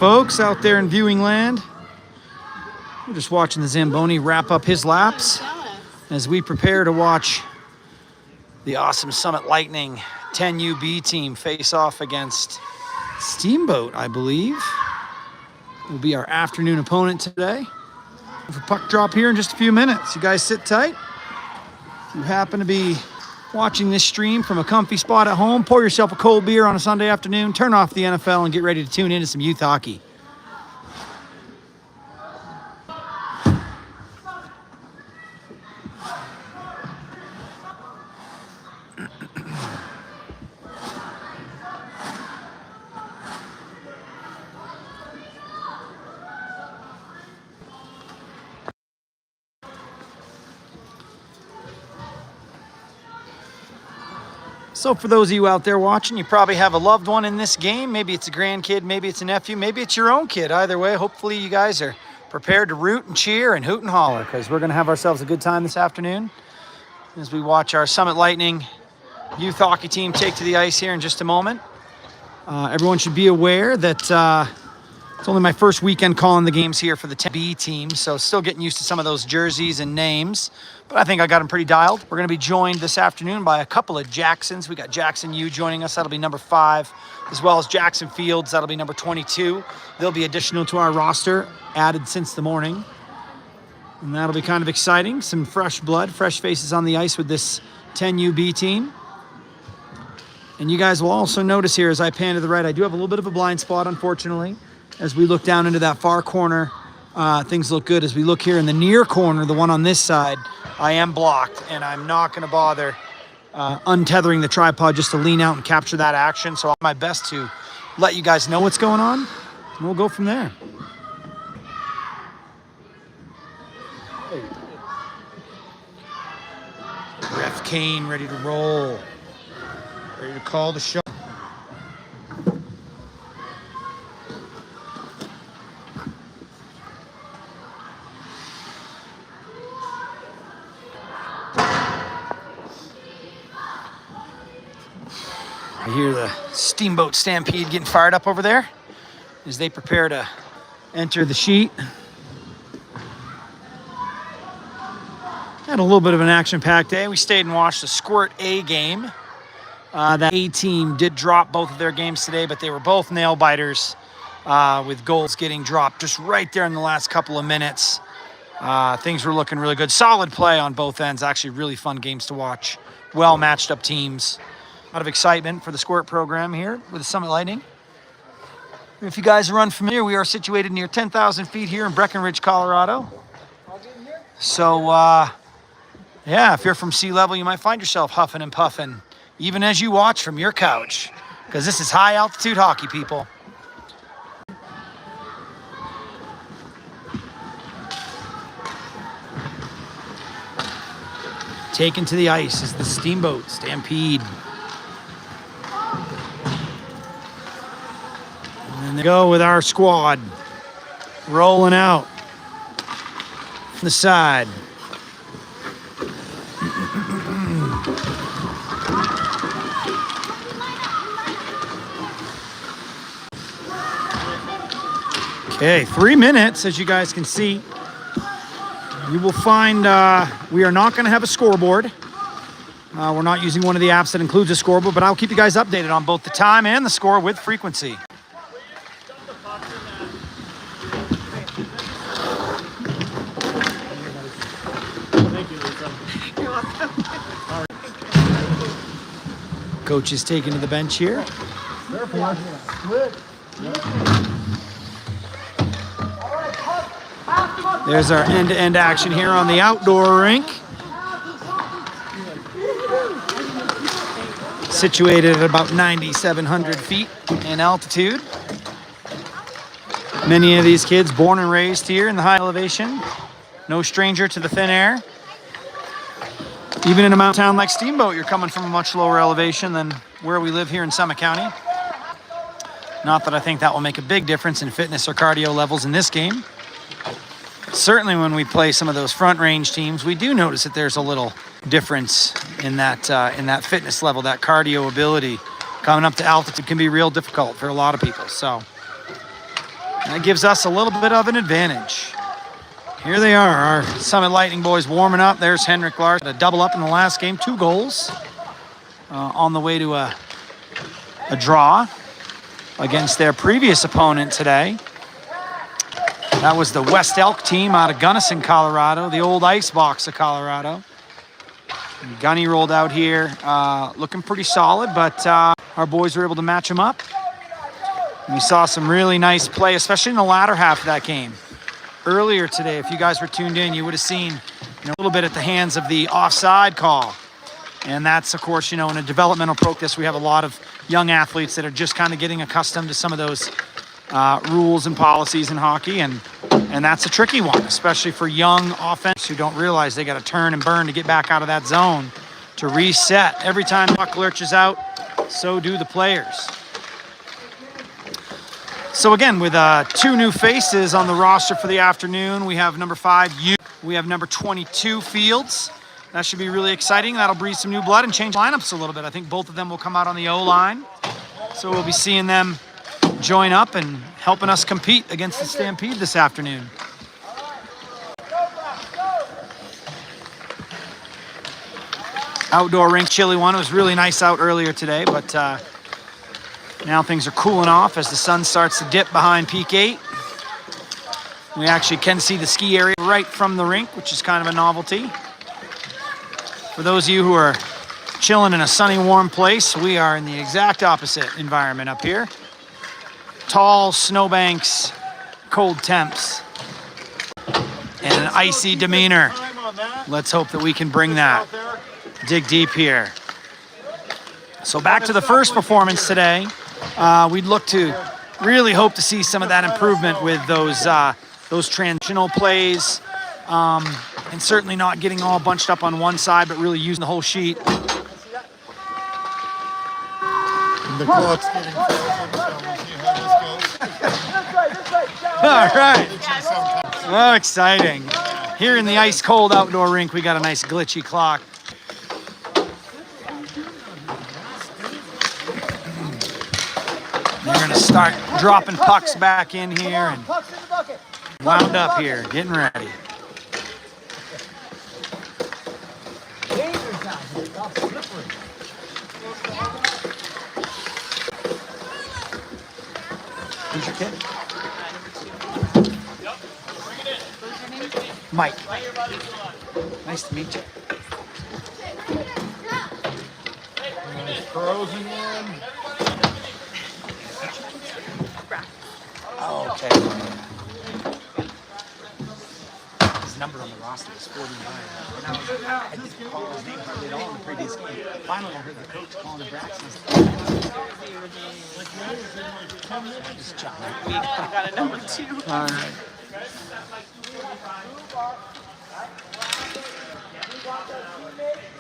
Folks out there in viewing land, we're just watching the Zamboni wrap up his laps as we prepare to watch the awesome Summit Lightning 10 UB team face off against Steamboat, I believe. Will be our afternoon opponent today. For puck drop here in just a few minutes. You guys sit tight. If you happen to be watching this stream from a comfy spot at home, pour yourself a cold beer on a Sunday afternoon, turn off the NFL, and get ready to tune into some youth hockey. So for those of you out there watching, you probably have a loved one in this game. Maybe it's a grandkid, maybe it's a nephew, maybe it's your own kid. Either way, hopefully you guys are prepared to root and cheer and hoot and holler, because we're going to have ourselves a good time this afternoon as we watch our Summit Lightning youth hockey team take to the ice here in just a moment. Everyone should be aware that it's only my first weekend calling the games here for the 10B team, so still getting used to some of those jerseys and names, but I think I got them pretty dialed. We're going to be joined this afternoon by a couple of Jacksons. We got Jackson U joining us, that'll be number 5, as well as Jackson Fields, that'll be number 22. They'll be additional to our roster, added since the morning, and that'll be kind of exciting. Some fresh blood, fresh faces on the ice with this 10 UB team. And you guys will also notice here as I pan to the right, I do have a little bit of a blind spot, unfortunately. As we look down into that far corner, things look good. As we look here in the near corner, the one on this side, I am blocked, and I'm not going to bother untethering the tripod just to lean out and capture that action. So I'll do my best to let you guys know what's going on, and we'll go from there. Ref Kane ready to roll, ready to call the show. I hear the Steamboat Stampede getting fired up over there as they prepare to enter the sheet. Had a little bit of an action-packed day. We stayed and watched the Squirt A game. That A team did drop both of their games today, but they were both nail-biters with goals getting dropped just right there in the last couple of minutes. Things were looking really good. Solid play on both ends. Actually, really fun games to watch. Well-matched-up teams. A lot of excitement for the Squirt program here with the Summit Lightning. If you guys are unfamiliar, we are situated near 10,000 feet here in Breckenridge, Colorado. So, yeah, if you're from sea level, you might find yourself huffing and puffing, even as you watch from your couch, because this is high-altitude hockey, people. Taken to the ice is the Steamboat Stampede. And they go with our squad rolling out from the side. Okay, 3 minutes, as you guys can see. You will find we are not going to have a scoreboard. We're not using one of the apps that includes a scoreboard, but I'll keep you guys updated on both the time and the score with frequency. Coach is taken to the bench here. There's our end-to-end action here on the outdoor rink. Situated at about 9,700 feet in altitude. Many of these kids born and raised here in the high elevation. No stranger to the thin air. Even in a mountain town like Steamboat, you're coming from a much lower elevation than where we live here in Summit County. Not that I think that will make a big difference in fitness or cardio levels in this game. Certainly when we play some of those front range teams, we do notice that there's a little difference in that fitness level, that cardio ability. Coming up to altitude can be real difficult for a lot of people. So That gives us a little bit of an advantage. Here they are, our Summit Lightning boys warming up. There's Henrik Larson, a double up in the last game, 2 goals on the way to a draw against their previous opponent today. That was the West Elk team out of Gunnison, Colorado, the old Icebox of Colorado. And Gunny rolled out here, looking pretty solid, but our boys were able to match him up. And we saw some really nice play, especially in the latter half of that game. Earlier today, if you guys were tuned in, you would have seen a little bit at the hands of the offside call. And that's, of course, in a developmental practice, we have a lot of young athletes that are just kind of getting accustomed to some of those rules and policies in hockey. And that's a tricky one, especially for young offense who don't realize they got to turn and burn to get back out of that zone to reset. Every time the puck lurches out, so do the players. So again, with 2 new faces on the roster for the afternoon, we have number 5, we have number 22, Fields. That should be really exciting. That'll breathe some new blood and change lineups a little bit. I think both of them will come out on the O-line. So we'll be seeing them join up and helping us compete against the Stampede this afternoon. Outdoor rink, chilly one. It was really nice out earlier today, but now things are cooling off as the sun starts to dip behind Peak 8. We actually can see the ski area right from the rink, which is kind of a novelty. For those of you who are chilling in a sunny, warm place, we are in the exact opposite environment up here. Tall snowbanks, cold temps, and an icy demeanor. Let's hope that we can bring that. Dig deep here. So back to the first performance today. We'd look to really hope to see some of that improvement with those transitional plays, and certainly not getting all bunched up on one side, but really using the whole sheet. And the clock's getting fast, so we'll see how this goes. All right. Oh, exciting. Here in the ice cold outdoor rink, we got a nice glitchy clock. They're going to start dropping pucks back in here and wound up here, getting ready. Who's your kid? Mike. Nice to meet you. Frozen one. Oh, okay. His number on the roster is 49. And I didn't call his name hardly at all in the previous game. Finally, I heard the coach calling the Braxton. Just chopping. We got a number 2. All right.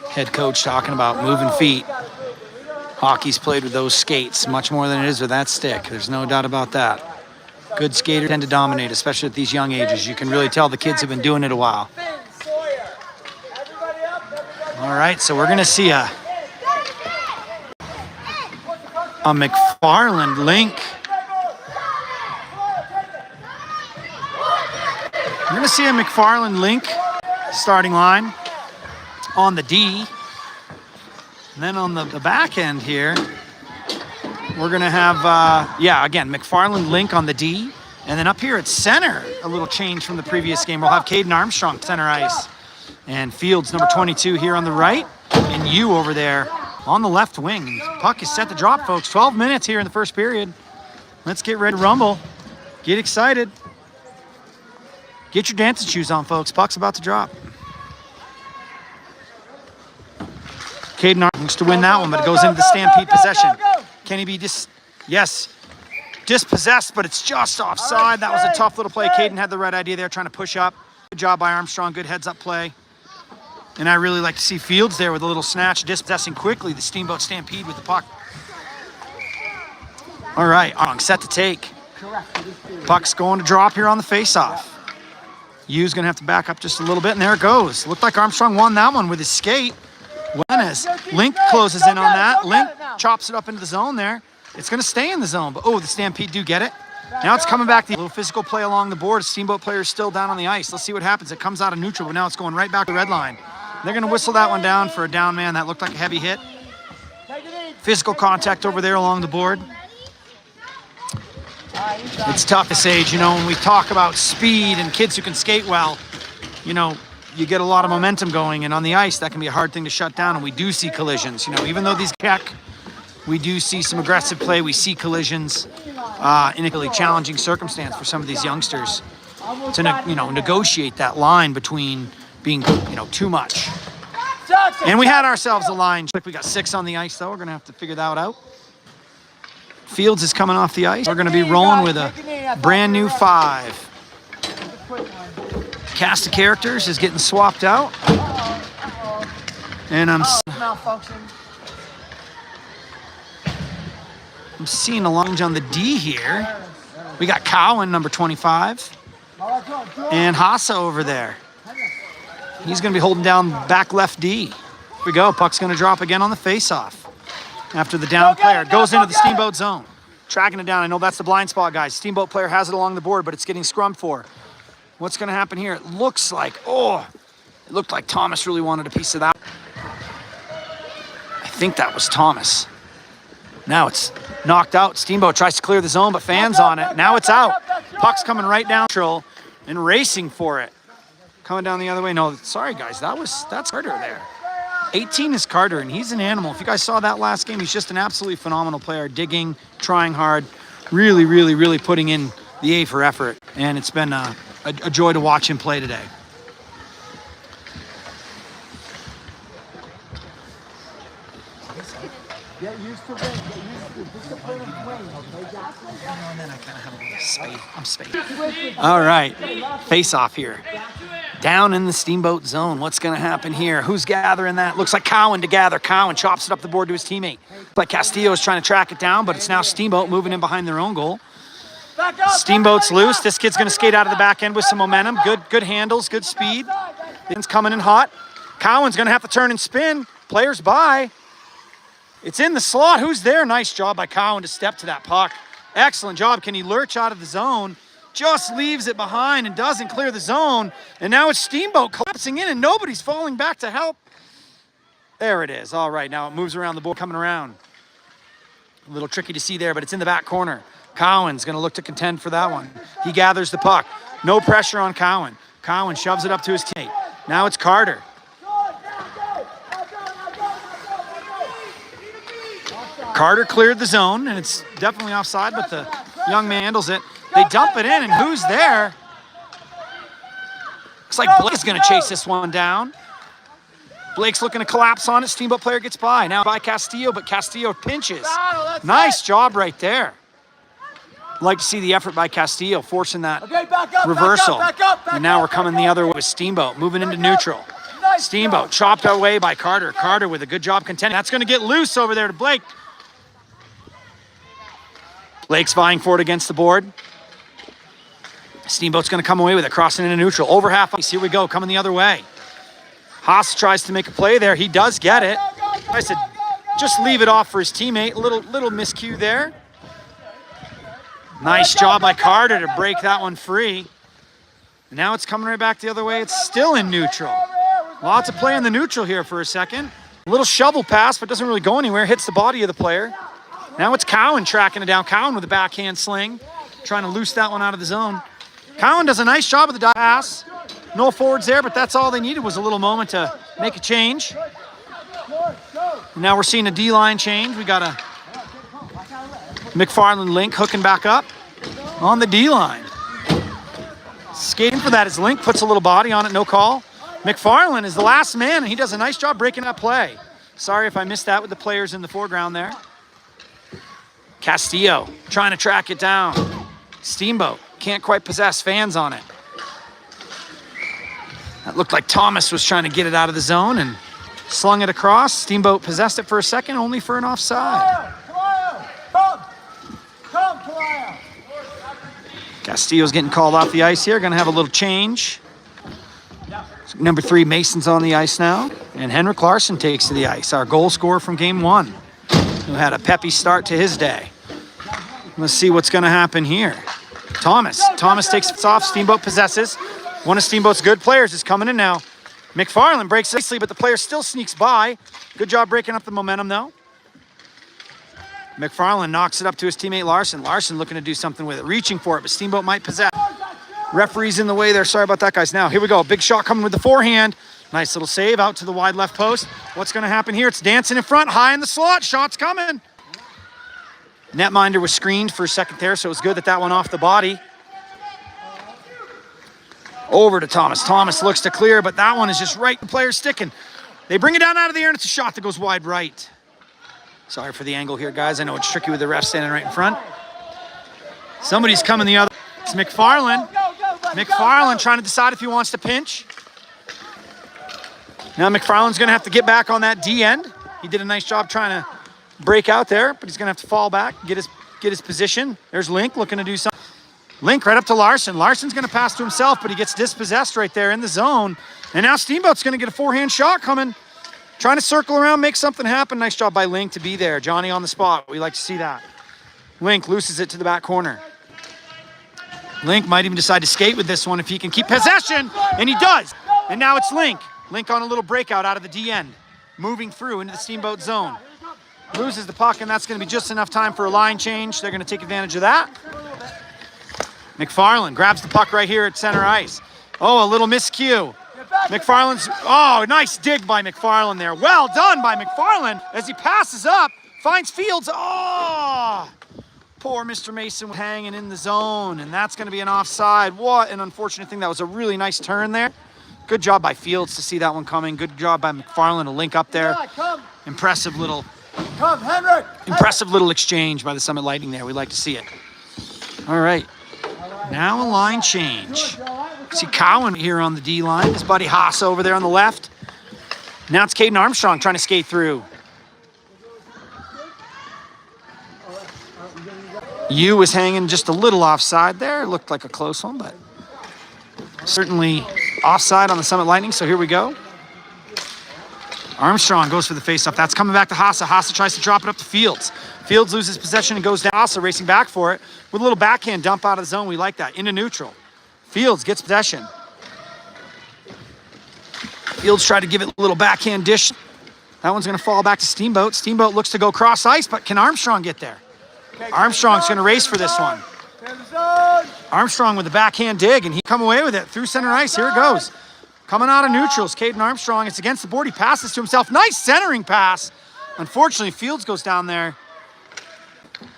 Head coach talking about moving feet. Hockey's played with those skates much more than it is with that stick. There's no doubt about that. Good skaters tend to dominate, especially at these young ages. You can really tell the kids have been doing it a while. All right, so we're going to see a McFarland link. We're going to see a McFarland link starting line on the D. And then on the back end here, we're going to have, again, McFarland link on the D. And then up here at center, a little change from the previous game. We'll have Caden Armstrong center ice. And Fields, number 22 here on the right. And you over there on the left wing. Puck is set to drop, folks. 12 minutes here in the first period. Let's get ready to rumble. Get excited. Get your dancing shoes on, folks. Puck's about to drop. Caden Armstrong to win that one, but it goes into the Stampede possession. Can he be dispossessed, but it's just offside. That was a tough little play. Caden had the right idea there, trying to push up. Good job by Armstrong, good heads-up play. And I really like to see Fields there with a little snatch, dispossessing quickly the Steamboat Stampede with the puck. All right, Armstrong set to take. Puck's going to drop here on the face-off. Yu's going to have to back up just a little bit, and there it goes. Looked like Armstrong won that one with his skate. As Link closes in on that. Link chops it up into the zone there. It's going to stay in the zone, but the Stampede do get it. Now it's coming back. The little physical play along the board. Steamboat player is still down on the ice. Let's see what happens. It comes out of neutral, but now it's going right back to the red line. They're going to whistle that one down for a down man. That looked like a heavy hit. Physical contact over there along the board. It's tough this age, you know, when we talk about speed and kids who can skate well, you know, you get a lot of momentum going, and on the ice, that can be a hard thing to shut down, and we do see collisions. You know, even though these check, we do see some aggressive play. We see collisions in a really challenging circumstance for some of these youngsters to, you know, negotiate that line between being, you know, too much. And we had ourselves a line. We got 6 on the ice, though. We're going to have to figure that out. Fields is coming off the ice. We're going to be rolling with a brand new 5. Cast of characters is getting swapped out. And I'm seeing a lunge on the D here. We got Cowan, number 25. And Hassa over there. He's going to be holding down back left D. Here we go. Puck's going to drop again on the face-off. After the down player goes into the Steamboat zone. Tracking it down. I know that's the blind spot, guys. Steamboat player has it along the board, but it's getting scrummed for. What's going to happen here? It looks like, it looked like Thomas really wanted a piece of that. I think that was Thomas. Now it's knocked out. Steamboat tries to clear the zone, but fans on it. Now it's out. Puck's coming right down and racing for it. Coming down the other way. No, sorry, guys. That's Carter there. 18 is Carter, and he's an animal. If you guys saw that last game, he's just an absolutely phenomenal player, digging, trying hard, really, really, really putting in the A for effort. And it's been a joy to watch him play today. Get used to win. Get used to discipline and win, okay, Jackson? And then I kind of have a little space. I'm spaced. All right, face off here. Down in the Steamboat zone. What's going to happen here? Who's gathering that? Looks like Cowan to gather. Cowan chops it up the board to his teammate. But Castillo is trying to track it down, but it's now Steamboat moving in behind their own goal. Steamboat's loose. This kid's going to skate out of the back end with some momentum. Good handles, good speed. It's coming in hot. Cowan's going to have to turn and spin. Players by. It's in the slot. Who's there? Nice job by Cowan to step to that puck. Excellent job. Can he lurch out of the zone? Just leaves it behind and doesn't clear the zone. And now it's Steamboat collapsing in and nobody's falling back to help. There it is. All right, now it moves around the board, coming around. A little tricky to see there, but it's in the back corner. Cowan's going to look to contend for that one. He gathers the puck. No pressure on Cowan. Cowan shoves it up to his teammate. Now it's Carter. Carter cleared the zone, and it's definitely offside, but the young man handles it. They dump it in, and who's there? Looks like Blake's going to chase this one down. Blake's looking to collapse on it. Steamboat player gets by. Now by Castillo, but Castillo pinches. Nice job right there. Like to see the effort by Castillo, forcing that reversal. And now we're coming the other way with Steamboat, moving into neutral. Steamboat chopped away by Carter. Carter with a good job contending. That's going to get loose over there to Blake. Blake's vying for it against the board. Steamboat's going to come away with it, crossing into neutral. Over half ice. Here we go, coming the other way. Haas tries to make a play there. He does get it. I said, just leave it off for his teammate. Little miscue there. Nice job by Carter to break that one free. Now it's coming right back the other way. It's still in neutral. Lots of play in the neutral here for a second. A little shovel pass, but doesn't really go anywhere. Hits the body of the player. Now it's Cowan tracking it down. Cowan with a backhand sling, trying to loose that one out of the zone. Cowan does a nice job of the dive pass. No forwards there, but that's all they needed was a little moment to make a change. Now we're seeing a D-line change. We got a McFarland Link hooking back up on the D-line. Skating for that is Link, puts a little body on it, no call. McFarland is the last man, and he does a nice job breaking that play. Sorry if I missed that with the players in the foreground there. Castillo trying to track it down. Steamboat can't quite possess, fans on it. That looked like Thomas was trying to get it out of the zone and slung it across. Steamboat possessed it for a second, only for an offside. Castillo's getting called off the ice here. Going to have a little change. Number 3, Mason's on the ice now. And Henrik Larsson takes to the ice, our goal scorer from game 1, who had a peppy start to his day. Let's see what's going to happen here. Thomas takes it off. Steamboat possesses. One of Steamboat's good players is coming in now. McFarland breaks nicely, but the player still sneaks by. Good job breaking up the momentum, though. McFarland knocks it up to his teammate Larson. Larson looking to do something with it, reaching for it, but Steamboat might possess. Referee's in the way there. Sorry about that, guys. Now, here we go. Big shot coming with the forehand. Nice little save out to the wide left post. What's going to happen here? It's dancing in front, high in the slot. Shot's coming. Netminder was screened for a second there, so it was good that went off the body. Over to Thomas. Thomas looks to clear, but that one is just right. The player's sticking. They bring it down out of the air, and it's a shot that goes wide right. Sorry for the angle here, guys. I know it's tricky with the ref standing right in front. Somebody's coming the other. It's McFarland. McFarland trying to decide if he wants to pinch. Now McFarland's going to have to get back on that D end. He did a nice job trying to break out there, but he's going to have to fall back, get his position. There's Link looking to do something. Link right up to Larson. Larson's going to pass to himself, but he gets dispossessed right there in the zone. And now Steamboat's going to get a forehand shot coming. Trying to circle around, make something happen. Nice job by Link to be there. Johnny on the spot. We like to see that. Link loses it to the back corner. Link might even decide to skate with this one if he can keep possession, and he does. And now it's Link. Link on a little breakout out of the D end, moving through into the Steamboat zone. Loses the puck, and that's going to be just enough time for a line change. They're going to take advantage of that. McFarland grabs the puck right here at center ice. Oh, a little miscue. McFarland's, oh, nice dig by McFarland there. Well done by McFarland as he passes up, finds Fields. Oh, poor Mr. Mason hanging in the zone, and that's going to be an offside. What an unfortunate thing. That was a really nice turn there. Good job by Fields to see that one coming. Good job by McFarland to link up there. Impressive little exchange by the Summit Lightning there. We like to see it. All right. Now a line change. See Cowan here on the D line. His buddy Haas over there on the left. Now it's Caden Armstrong trying to skate through. Yu was hanging just a little offside there. Looked like a close one, but certainly offside on the Summit Lightning. So here we go. Armstrong goes for the faceoff. That's coming back to Haas. Haas tries to drop it up to Fields. Fields loses possession and goes down. Haas racing back for it with a little backhand dump out of the zone. We like that. Into neutral. Fields gets possession. Fields tried to give it a little backhand dish. That one's going to fall back to Steamboat. Steamboat looks to go cross ice, but can Armstrong get there? Armstrong's going to race for this one. Armstrong with the backhand dig, and he come away with it through center ice. Here it goes. Coming out of neutrals, Caden Armstrong. It's against the board. He passes to himself. Nice centering pass. Unfortunately, Fields goes down there.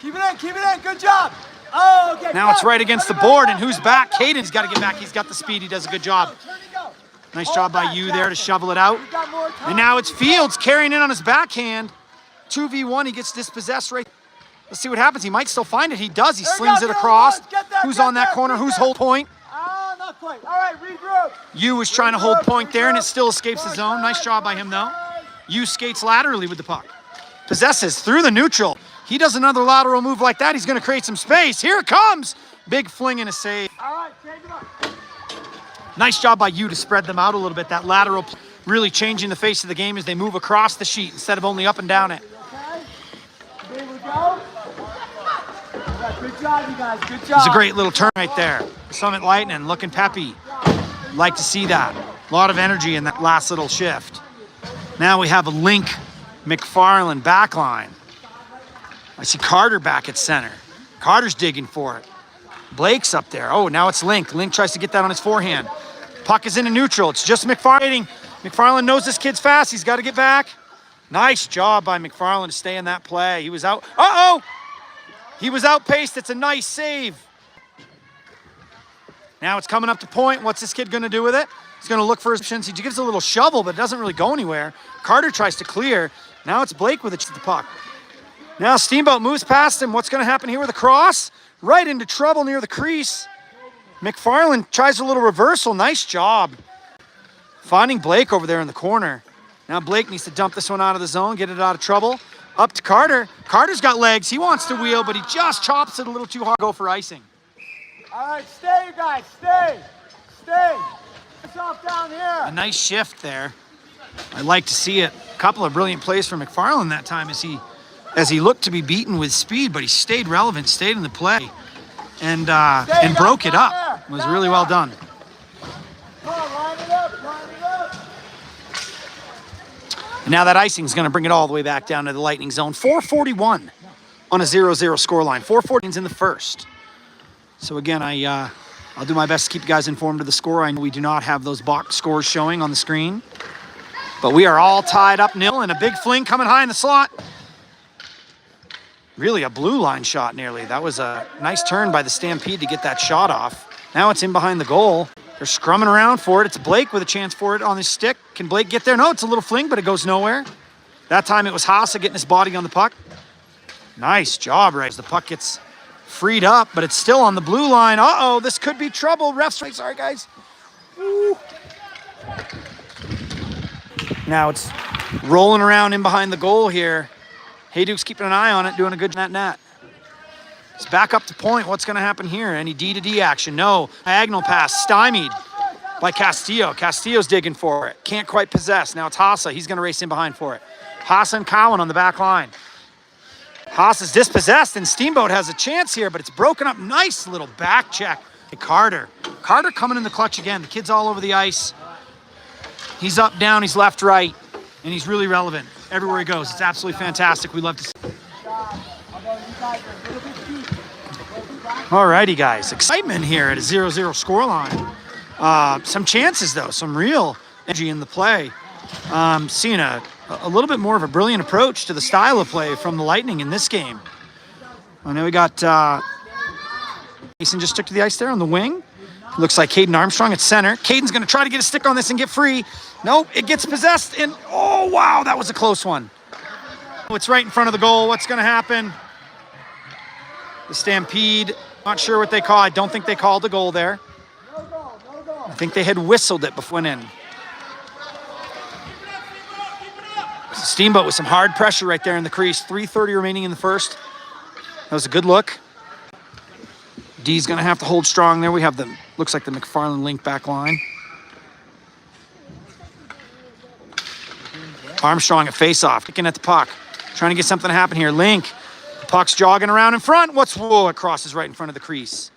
Keep it in. Good job. Oh, okay. Now it's right against the board, and who's back? Caden's got to get back. He's got the speed. He does a good job. Nice job by you there to shovel it out. And now it's Fields carrying in on his backhand. 2v1, he gets dispossessed right. Let's see what happens. He might still find it. He does. He slings it across. Who's on that corner? Who's hold point? Not quite. All right, regroup. Yu was trying to hold point there, and it still escapes the zone. Nice job by him, though. Yu skates laterally with the puck. Possesses through the neutral. He does another lateral move like that. He's going to create some space. Here it comes. Big fling and a save. All right, change them up. Nice job by Yu to spread them out a little bit. That lateral really changing the face of the game as they move across the sheet instead of only up and down it. Okay, here we go. Good job, you guys. Good job. It was a great little turn right there. Summit Lightning looking peppy. Like to see that. A lot of energy in that last little shift. Now we have a Link McFarland back line. I see Carter back at center. Carter's digging for it. Blake's up there. Oh, now it's Link. Link tries to get that on his forehand. Puck is into neutral. It's just McFarland. McFarland knows this kid's fast. He's got to get back. Nice job by McFarland to stay in that play. He was out. Uh-oh! He was outpaced. It's a nice save. Now it's coming up to point. What's this kid going to do with it? He's going to look for his options. He gives a little shovel, but it doesn't really go anywhere. Carter tries to clear. Now it's Blake with it to the puck. Now Steamboat moves past him. What's going to happen here with a cross? Right into trouble near the crease. McFarland tries a little reversal. Nice job. Finding Blake over there in the corner. Now Blake needs to dump this one out of the zone, get it out of trouble. Up to Carter. Carter's got legs. He wants to wheel, but he just chops it a little too hard. Go for icing. All right, stay, you guys. Stay. It's off down here. A nice shift there. I like to see it. A couple of brilliant plays from McFarland that time as he looked to be beaten with speed, but he stayed relevant, stayed in the play. and broke it up. It was really well done. Come on, line it up, line it up. And now that icing is going to bring it all the way back down to the Lightning zone. 4:41 on a 0-0 scoreline. 4:14 in the first. So again, I'll do my best to keep you guys informed of the score. I know we do not have those box scores showing on the screen, but we are all tied up 0, and a big fling coming high in the slot. Really a blue line shot nearly. That was a nice turn by the Stampede to get that shot off. Now it's in behind the goal. They're scrumming around for it. It's Blake with a chance for it on his stick. Can Blake get there? No, it's a little fling, but it goes nowhere. That time it was Haase getting his body on the puck. Nice job, Ray. The puck gets freed up, but it's still on the blue line. Uh-oh, this could be trouble. Refs, sorry, guys. Woo. Now it's rolling around in behind the goal here. Hayduke's keeping an eye on it, doing a good net. It's back up to point. What's going to happen here? Any D-to-D action? No. Diagonal pass, stymied by Castillo. Castillo's digging for it. Can't quite possess. Now it's Haase. He's going to race in behind for it. Haase and Cowan on the back line. Haas is dispossessed, and Steamboat has a chance here, but it's broken up. Nice little back check. Carter coming in the clutch again. The kid's all over the ice. He's up, down, he's left, right, and he's really relevant everywhere he goes. It's absolutely fantastic. We love to see. Alrighty, guys. Excitement here at a 0-0 scoreline. Some chances, though. Some real energy in the play. Seeing a little bit more of a brilliant approach to the style of play from the Lightning in this game. I know we got Mason just took to the ice there on the wing. Looks like Caden Armstrong at center. Caden's going to try to get a stick on this and get free. Nope, it gets possessed, and oh, wow, that was a close one. It's right in front of the goal. What's going to happen? The Stampede, not sure what they call. I don't think they called the goal there. I think they had whistled it before it went in. Steamboat with some hard pressure right there in the crease. 3:30 remaining in the first. That was a good look. D's going to have to hold strong there. We have the, looks like the McFarland link back line. Armstrong at face-off, kicking at the puck. Trying to get something to happen here. Link, the puck's jogging around in front. Whoa, it crosses right in front of the crease.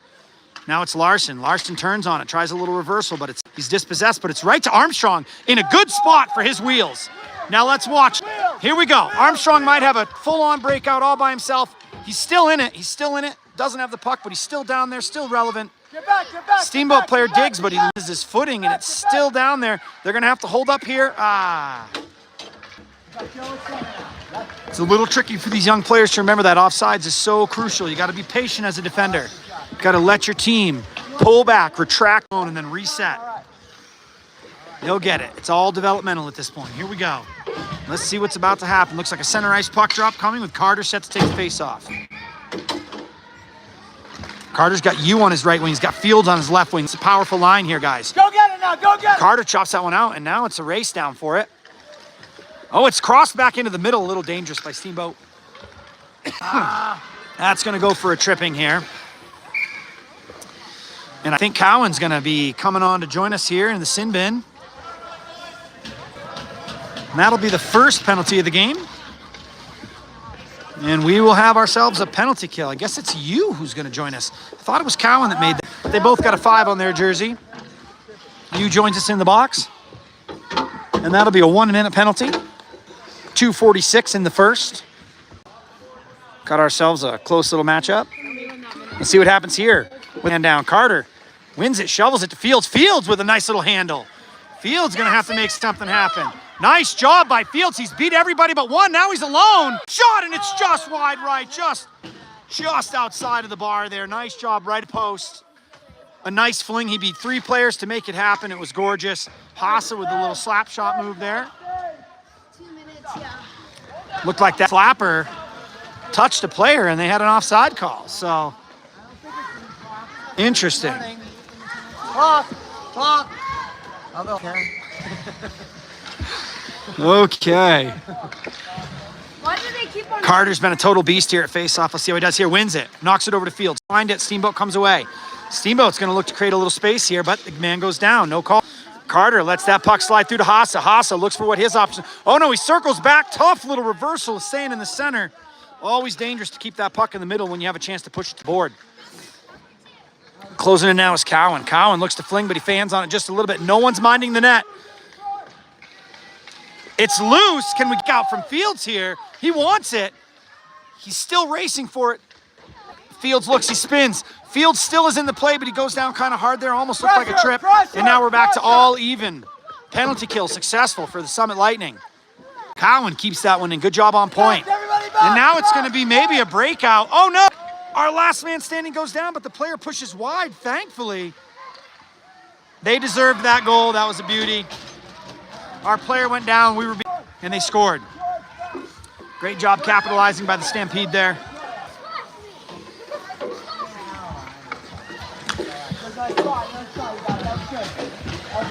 Now it's Larson. Larson turns on it, tries a little reversal, but he's dispossessed, but it's right to Armstrong in a good spot for his wheels. Now let's watch. Here we go. Armstrong might have a full-on breakout all by himself. He's still in it. Doesn't have the puck, but he's still down there, still relevant. Get back, Steamboat player digs, but he loses his footing, and it's still down there. They're going to have to hold up here. It's a little tricky for these young players to remember that offsides is so crucial. You got to be patient as a defender. You got to let your team pull back, retract, and then reset. They'll get it. It's all developmental at this point. Here we go. Let's see what's about to happen. Looks like a center ice puck drop coming with Carter set to take the face off. Carter's got you on his right wing. He's got Fields on his left wing. It's a powerful line here, guys. Go get it now, go get it. Carter chops that one out, and now it's a race down for it. Oh, it's crossed back into the middle. A little dangerous by Steamboat. That's going to go for a tripping here. And I think Cowan's going to be coming on to join us here in the sin bin. And that'll be the first penalty of the game. And we will have ourselves a penalty kill. I guess it's you who's going to join us. I thought it was Cowan that made that. They both got a 5 on their jersey. You joins us in the box. And that'll be a 1-minute penalty. 2:46 in the first. Got ourselves a close little matchup. Let's see what happens here. Hand down, Carter wins it, shovels it to Fields. Fields with a nice little handle. Fields going to have to make something happen. Nice job by Fields. He's beat everybody but one. Now he's alone. Shot, and it's just wide right. Just outside of the bar there. Nice job, right post. A nice fling. He beat 3 players to make it happen. It was gorgeous. Haase with the little slap shot move there. 2 minutes, yeah. Looked like that flapper touched a player and they had an offside call. So, interesting. Talk. Okay. Why do they keep on... Carter's been a total beast here at faceoff. Let's see how he does here. Wins it. Knocks it over to Fields. Find it. Steamboat comes away. Steamboat's going to look to create a little space here, but the man goes down. No call. Carter lets that puck slide through to Haase. Haase looks for what his option. Oh, no, he circles back. Tough little reversal, staying in the center. Always dangerous to keep that puck in the middle when you have a chance to push it to the board. Closing in now is Cowan. Cowan looks to fling, but he fans on it just a little bit. No one's minding the net. It's loose. Can we get out from Fields here? He wants it. He's still racing for it. Fields looks, he spins. Fields still is in the play, but he goes down kind of hard there. Almost looked like a trip. And now we're back to all even. Penalty kill successful for the Summit Lightning. Cowan keeps that one in. Good job on point. And now it's going to be maybe a breakout. Oh, no. Our last man standing goes down, but the player pushes wide, thankfully. They deserved that goal. That was a beauty. Our player went down, and they scored. Great job capitalizing by the Stampede there.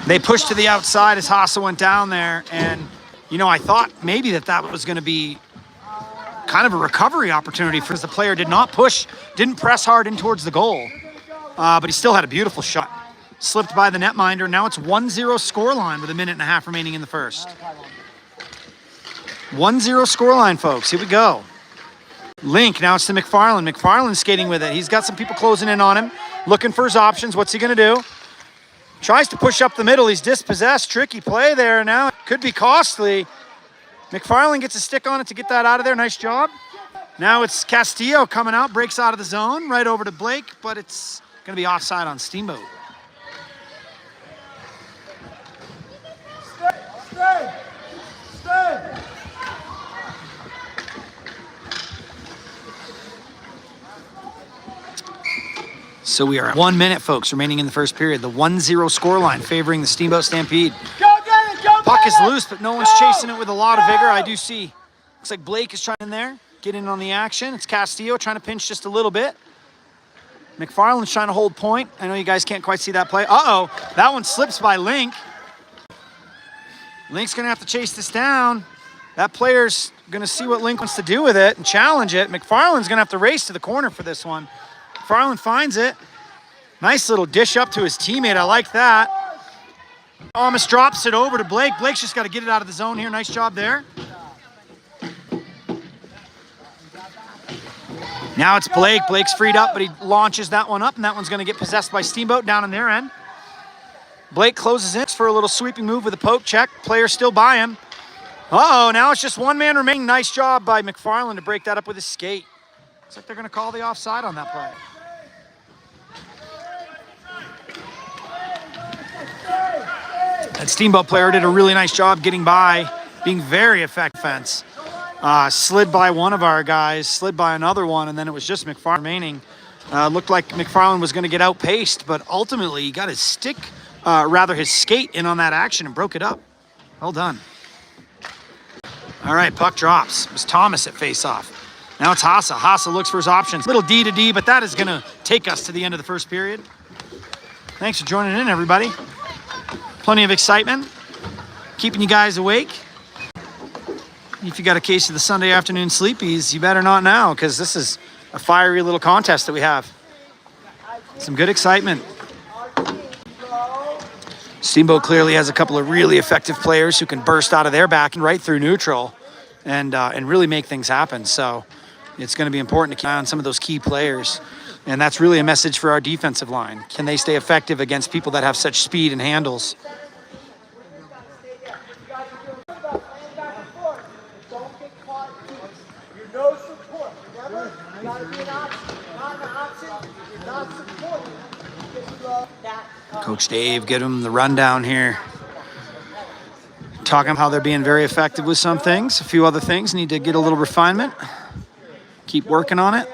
They pushed to the outside as Hassa went down there, and you know, I thought maybe that was going to be kind of a recovery opportunity because the player did not push, didn't press hard in towards the goal, but he still had a beautiful shot. Slipped by the netminder. Now it's 1-0 scoreline with 1.5 minutes remaining in the first. 1-0 scoreline, folks. Here we go. Link, now it's to McFarland. McFarland skating with it. He's got some people closing in on him, looking for his options. What's he going to do? Tries to push up the middle. He's dispossessed. Tricky play there. Now it could be costly. McFarland gets a stick on it to get that out of there. Nice job. Now it's Castillo coming out, breaks out of the zone, right over to Blake, but it's going to be offside on Steamboat. Stay. So we are at 1 minute, folks, remaining in the first period. The 1-0 scoreline favoring the Steamboat Stampede. Go get it, go Puck get is it. loose, but no one's chasing it with a lot of vigor. I do see, looks like Blake is trying in there, get in on the action. It's Castillo trying to pinch just a little bit. McFarland's trying to hold point. I know you guys can't quite see that play. Uh-oh, that one slips by Link. Link's gonna have to chase this down. That player's gonna see what Link wants to do with it and challenge it. McFarland's gonna have to race to the corner for this one. McFarland finds it. Nice little dish up to his teammate, I like that. Almost drops it over to Blake. Blake's just gotta get it out of the zone here, nice job there. Now it's Blake. Blake's freed up, but he launches that one up, and that one's gonna get possessed by Steamboat down on their end. Blake closes in for a little sweeping move with a poke check. Player still by him. Uh-oh, now it's just one man remaining. Nice job by McFarland to break that up with his skate. Looks like they're gonna call the offside on that play. That Steamboat player did a really nice job getting by, being very effective defense. Slid by one of our guys, slid by another one, and then it was just McFarland remaining. Looked like McFarland was gonna get outpaced, but ultimately he got his stick, his skate in on that action and broke it up. Well done. All right, puck drops. It was Thomas at face-off. Now it's Hassa. Hassa looks for his options. Little D to D, but that is gonna take us to the end of the first period. Thanks for joining in, everybody. Plenty of excitement, keeping you guys awake. If you got a case of the Sunday afternoon sleepies, you better not now, because this is a fiery little contest that we have. Some good excitement. Steamboat clearly has a couple of really effective players who can burst out of their back and right through neutral and really make things happen. So it's going to be important to keep an eye on some of those key players. And that's really a message for our defensive line. Can they stay effective against people that have such speed and handles? Coach Dave, give him the rundown here. Talking about how they're being very effective with some things. A few other things need to get a little refinement. Keep working on it.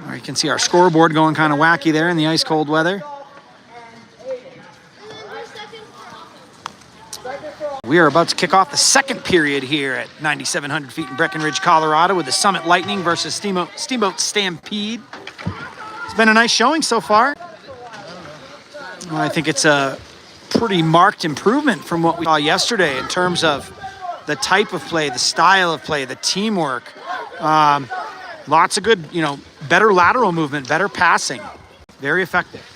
Or you can see our scoreboard going kind of wacky there in the ice cold weather. We are about to kick off the second period here at 9,700 feet in Breckenridge, Colorado, with the Summit Lightning versus Steamboat Stampede. It's been a nice showing so far. Well, I think it's a pretty marked improvement from what we saw yesterday in terms of the type of play, the style of play, the teamwork. Lots of good, better lateral movement, better passing. Very effective.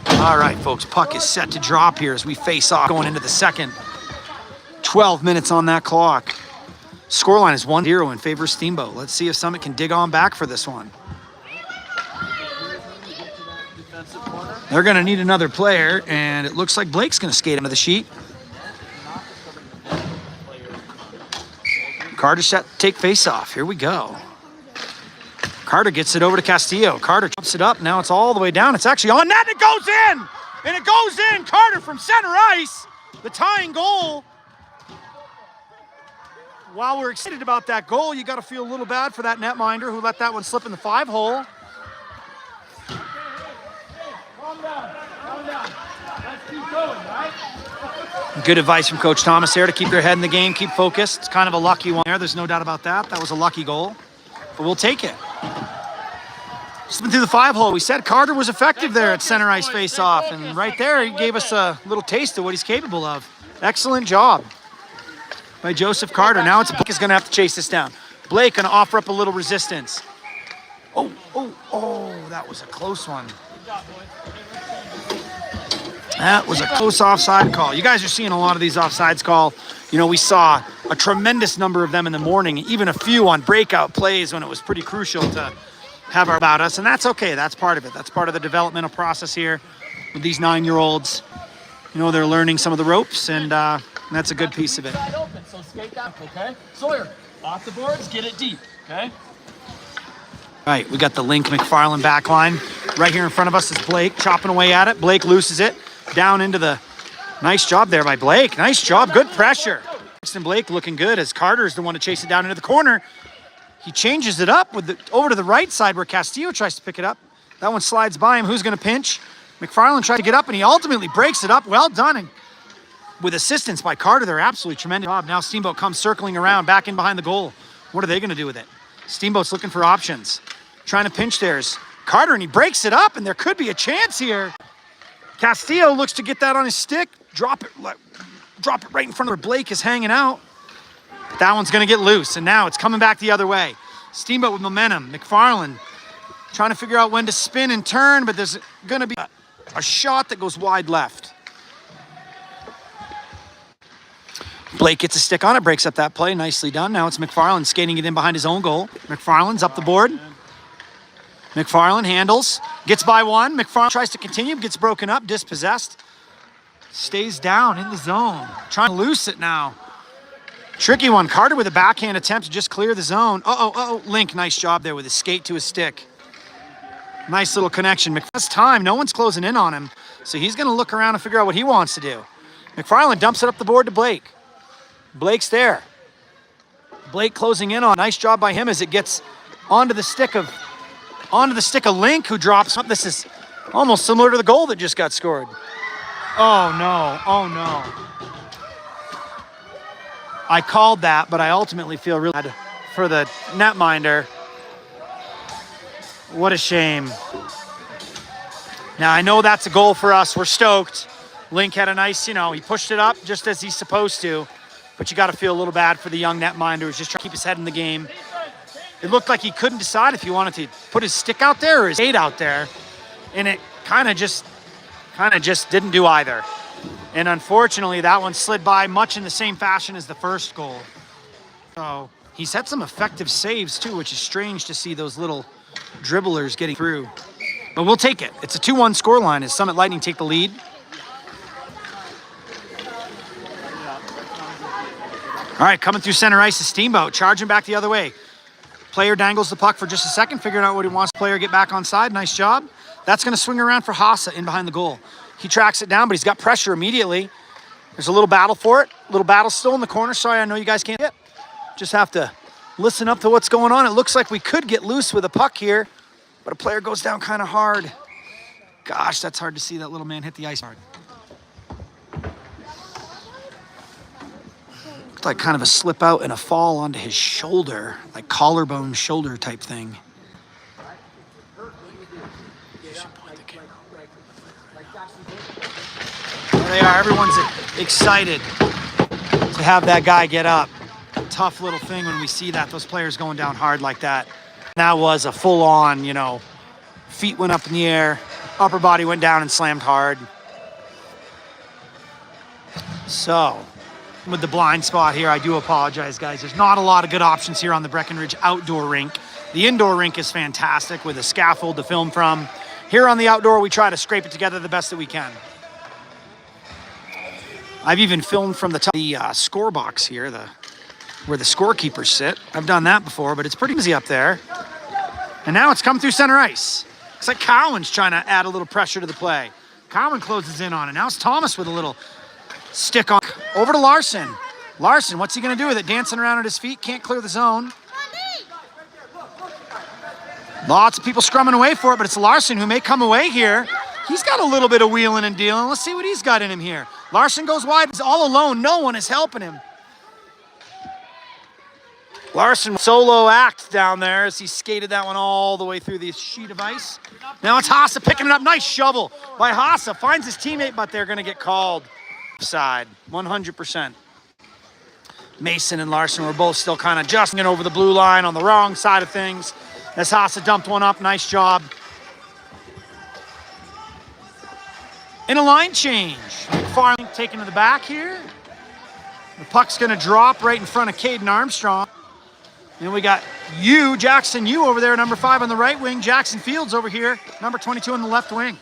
All right, folks, puck is set to drop here as we face off going into the second. 12 minutes on that clock. Scoreline is 1-0 in favor of Steamboat. Let's see if Summit can dig on back for this one. They're going to need another player, and it looks like Blake's going to skate into the sheet. Carter set to take face off. Here we go. Carter gets it over to Castillo. Carter chops it up. Now it's all the way down. It's actually on net. It goes in! And it goes in. Carter from center ice. The tying goal. While we're excited about that goal, you got to feel a little bad for that netminder who let that one slip in the 5-hole. Calm down. Calm down. Let's keep going, right? Good advice from Coach Thomas there to keep their head in the game, keep focused. It's kind of a lucky one there. There's no doubt about that. That was a lucky goal, but we'll take it. Slipping through the 5-hole. We said Carter was effective there at center ice face-off, and right there he gave us a little taste of what he's capable of. Excellent job by Joseph Carter. Now it's Blake is going to have to chase this down. Blake going to offer up a little resistance. Oh, that was a close one. That was a close offside call. You guys are seeing a lot of these offsides call. You know, we saw a tremendous number of them in the morning, even a few on breakout plays when it was pretty crucial to have our about us, and that's okay. That's part of it. That's part of the developmental process here with these 9-year-olds. You know, they're learning some of the ropes, and that's a good piece of it. Side open, so skate down, okay? Sawyer, off the boards, get it deep, okay? All right, we got the Link McFarland back line. Right here in front of us is Blake chopping away at it. Blake loses it down into the... Nice job there by Blake. Nice job. Good pressure. Braxton Blake looking good as Carter is the one to chase it down into the corner. He changes it up with over to the right side where Castillo tries to pick it up. That one slides by him. Who's going to pinch? McFarland tries to get up, and he ultimately breaks it up. Well done. And with assistance by Carter, they're absolutely tremendous job. Now Steamboat comes circling around back in behind the goal. What are they going to do with it? Steamboat's looking for options. Trying to pinch theirs. Carter, and he breaks it up, and there could be a chance here. Castillo looks to get that on his stick. Drop it right in front of where Blake is hanging out. But that one's going to get loose, and now it's coming back the other way. Steamboat with momentum. McFarland trying to figure out when to spin and turn, but there's going to be a shot that goes wide left. Blake gets a stick on it, breaks up that play. Nicely done. Now it's McFarland skating it in behind his own goal. McFarland's up the board. McFarland handles, gets by one. McFarland tries to continue, gets broken up, dispossessed. Stays down in the zone. Trying to loose it now. Tricky one. Carter with a backhand attempt to just clear the zone. Link, nice job there with his skate to his stick. Nice little connection. McFarland's time. No one's closing in on him. So he's going to look around and figure out what he wants to do. McFarland dumps it up the board to Blake. Blake's there. Blake closing in on. Nice job by him as it gets onto the stick of Link, who drops up. This is almost similar to the goal that just got scored. Oh no. I called that, but I ultimately feel really bad for the netminder. What a shame. Now I know that's a goal for us. We're stoked. Link had a nice, he pushed it up just as he's supposed to, but you got to feel a little bad for the young netminder who's just trying to keep his head in the game. It looked like he couldn't decide if he wanted to put his stick out there or his skate out there, and it kind of just didn't do either. And unfortunately, that one slid by much in the same fashion as the first goal. So he's had some effective saves too, which is strange to see those little dribblers getting through. But we'll take it. It's a 2-1 scoreline as Summit Lightning take the lead. All right, coming through center ice is Steamboat, charging back the other way. Player dangles the puck for just a second, figuring out what he wants. Player get back on side. Nice job. That's going to swing around for Hassa in behind the goal. He tracks it down, but he's got pressure immediately. There's a little battle for it. A little battle still in the corner. Sorry, I know you guys can't get. Just have to listen up to what's going on. It looks like we could get loose with a puck here, but a player goes down kind of hard. Gosh, that's hard to see that little man hit the ice hard. Looked like kind of a slip out and a fall onto his shoulder, like collarbone shoulder type thing. There they are. Everyone's excited to have that guy get up. Tough little thing when we see that, those players going down hard like that. That was a full-on, feet went up in the air, upper body went down and slammed hard. So, With the blind spot here, I do apologize, guys. There's not a lot of good options here on the Breckenridge outdoor rink. The indoor rink is fantastic with a scaffold to film from. Here on the outdoor, we try to scrape it together the best that we can. I've even filmed from the top of the score box here, where the scorekeepers sit. I've done that before, but it's pretty easy up there. And now it's come through center ice. Looks like Cowan's trying to add a little pressure to the play. Cowan closes in on it. Now it's Thomas with a little stick on. Over to Larson. Larson, what's he going to do with it? Dancing around at his feet, can't clear the zone. Lots of people scrumming away for it, but it's Larson who may come away here. He's got a little bit of wheeling and dealing. Let's see what he's got in him here. Larson goes wide. He's all alone. No one is helping him. Larson solo act down there as he skated that one all the way through the sheet of ice. Now it's Haase picking it up. Nice shovel by Haase. Finds his teammate, but they're going to get called. Side, 100%. Mason and Larson were both still kind of adjusting it over the blue line on the wrong side of things. As Haase dumped one up. Nice job. In a line change. McFarland taken to the back here. The puck's going to drop right in front of Caden Armstrong. And we got Jackson over there, number 5 on the right wing. Jackson Fields over here, number 22 on the left wing.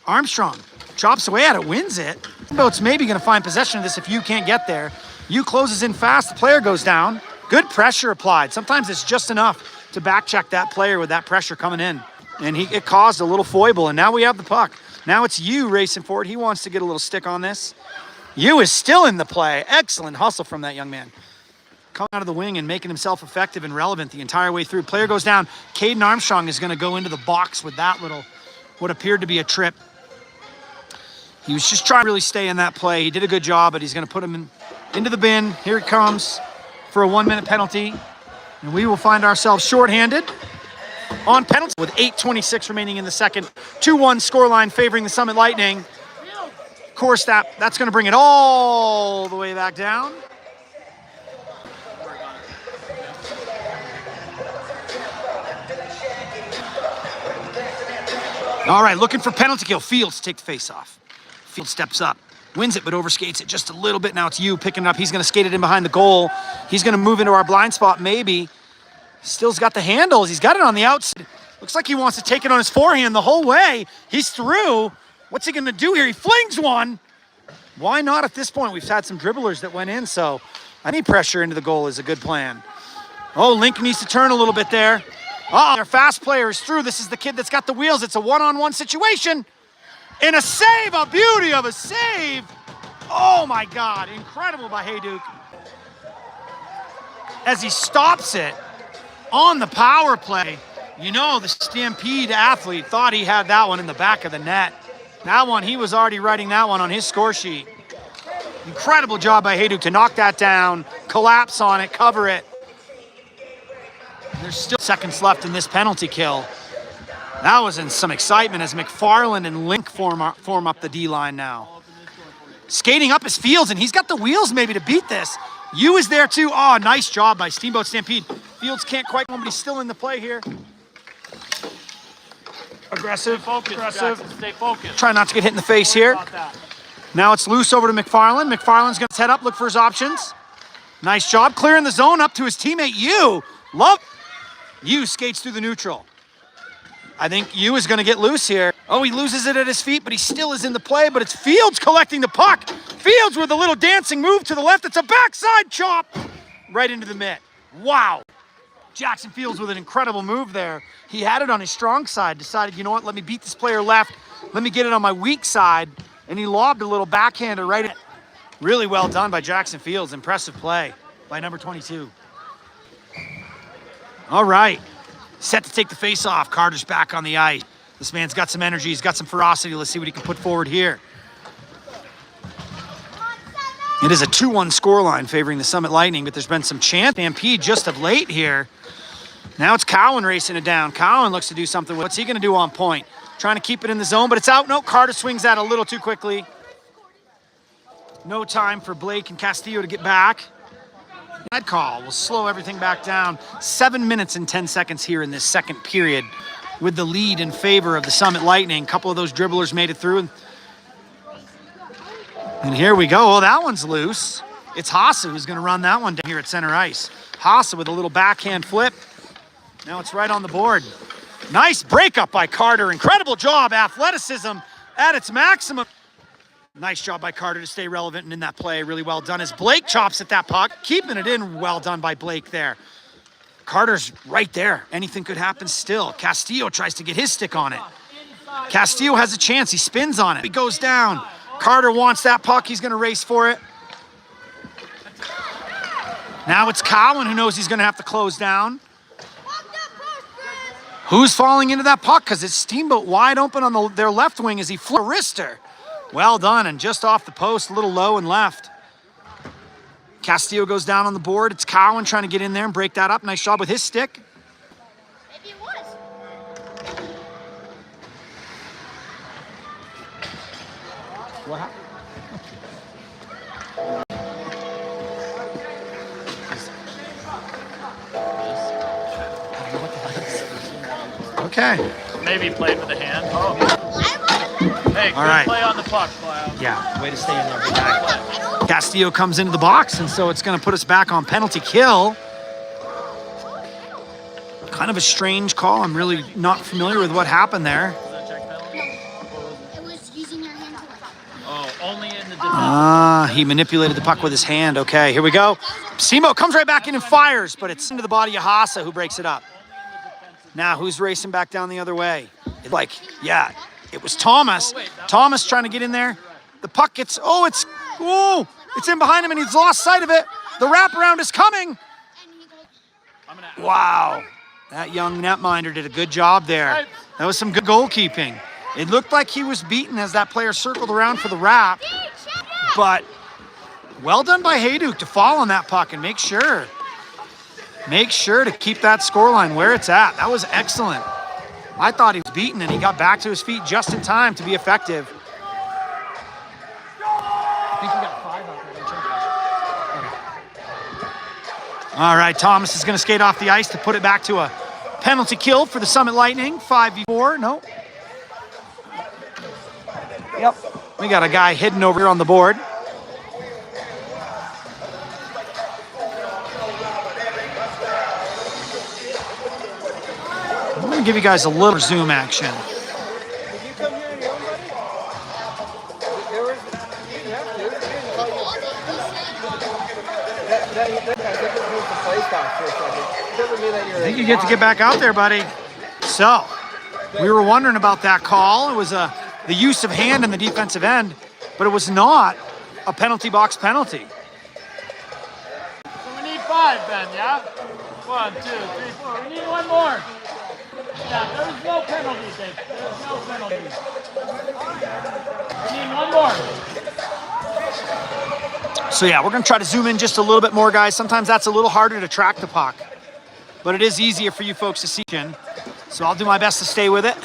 Armstrong chops away at it, wins it. Steamboat's maybe going to find possession of this if you can't get there. You closes in fast, the player goes down. Good pressure applied. Sometimes it's just enough to back check that player with that pressure coming in. And it caused a little foible, and now we have the puck. Now it's racing forward. He wants to get a little stick on this. is still in the play. Excellent hustle from that young man. Coming out of the wing and making himself effective and relevant the entire way through. Player goes down. Caden Armstrong is going to go into the box with that little, what appeared to be a trip. He was just trying to really stay in that play. He did a good job, but he's going to put him into the bin. Here it comes for a 1-minute penalty. And we will find ourselves shorthanded on penalty with 8:26 remaining in the second. 2-1 scoreline favoring the Summit Lightning. Of course, that's going to bring it all the way back down. All right, looking for penalty kill. Fields take the face off. Fields steps up, wins it, but overskates it just a little bit. Now it's picking it up. He's going to skate it in behind the goal. He's going to move into our blind spot, maybe. Still's got the handles. He's got it on the outside. Looks like he wants to take it on his forehand the whole way. He's through. What's he going to do here? He flings one. Why not at this point? We've had some dribblers that went in, so any pressure into the goal is a good plan. Oh, Lincoln needs to turn a little bit there. Our fast player is through. This is the kid that's got the wheels. It's a one-on-one situation. And a save, a beauty of a save. Oh my God, incredible by Hayduke. As he stops it on the power play, the Stampede athlete thought he had that one in the back of the net. That one, he was already writing that one on his score sheet. Incredible job by Hayduke to knock that down, collapse on it, cover it. There's still seconds left in this penalty kill. That was in some excitement as McFarland and Link form up the D-line now. Skating up his Fields, and he's got the wheels maybe to beat this. is there too. Oh, nice job by Steamboat Stampede. Fields can't quite, but he's still in the play here. Aggressive, aggressive. Jackson, stay focused. Try not to get hit in the face here. Now it's loose over to McFarland. McFarland's going to head up, look for his options. Nice job clearing the zone up to his teammate, skates through the neutral. I think is going to get loose here. Oh, he loses it at his feet, but he still is in the play, but it's Fields collecting the puck. Fields with a little dancing move to the left. It's a backside chop right into the mitt. Wow. Jackson Fields with an incredible move there. He had it on his strong side, decided, let me beat this player left. Let me get it on my weak side. And he lobbed a little backhander right at. Really well done by Jackson Fields. Impressive play by number 22. All right. Set to take the face off. Carter's back on the ice. This man's got some energy. He's got some ferocity. Let's see what he can put forward here. It is a 2-1 scoreline favoring the Summit Lightning, but there's been some chance stampede just of late here. Now it's Cowan racing it down. Cowan looks to do something. What's he going to do on point? Trying to keep it in the zone, but it's out. No, Carter swings that a little too quickly. No time for Blake and Castillo to get back. That call will slow everything back down. 7 minutes and 10 seconds here in this second period with the lead in favor of the Summit Lightning. A couple of those dribblers made it through. And here we go. Oh, that one's loose. It's Haase who's going to run that one down here at center ice. Haase with a little backhand flip. Now it's right on the board. Nice breakup by Carter. Incredible job. Athleticism at its maximum. Nice job by Carter to stay relevant and in that play. Really well done as Blake chops at that puck. Keeping it in. Well done by Blake there. Carter's right there. Anything could happen still. Castillo tries to get his stick on it. Castillo has a chance. He spins on it. He goes down. Carter wants that puck. He's going to race for it. Now it's Cowan who knows he's going to have to close down. Who's falling into that puck? Because it's Steamboat wide open on their left wing as he flips a wrister. Well done, and just off the post, a little low and left. Castillo goes down on the board. It's Cowan trying to get in there and break that up. Nice job with his stick. Maybe it was. What happened? Okay. Maybe he played with the hand. Oh. Hey, good All right. play on the puck, Cloud. Yeah, way to stay in there, big guy. Castillo comes into the box, and so it's going to put us back on penalty kill. Kind of a strange call. I'm really not familiar with what happened there. Was that check penalty? It was using your hand to like. Oh, only in the defense. He manipulated the puck with his hand. Okay, here we go. Steamboat comes right back in and fires, but it's into the body of Haase who breaks it up. Now, who's racing back down the other way? It was Thomas. Thomas trying to get in there. The puck gets, it's in behind him and he's lost sight of it. The wraparound is coming. Wow. That young netminder did a good job there. That was some good goalkeeping. It looked like he was beaten as that player circled around for the wrap. But well done by Hayduk to fall on that puck and make sure to keep that scoreline where it's at. That was excellent. I thought he was beaten and he got back to his feet just in time to be effective. I think we got 5 out there. All right, Thomas is going to skate off the ice to put it back to a penalty kill for the Summit Lightning. 5v4, no. Yep, we got a guy hidden over here on the board. I'm going to give you guys a little zoom action. Did you come here on your own, buddy? There was, you didn't have to. I think you get to get back out there, buddy. So, we were wondering about that call. It was the use of hand in the defensive end, but it was not a penalty box penalty. So we need 5 then, yeah? 1, 2, 3, 4. We need 1 more. Yeah, there's no penalty, Dave. There's no penalty. We need 1 more. So yeah, we're going to try to zoom in just a little bit more, guys. Sometimes that's a little harder to track the puck, but it is easier for you folks to see. So I'll do my best to stay with it.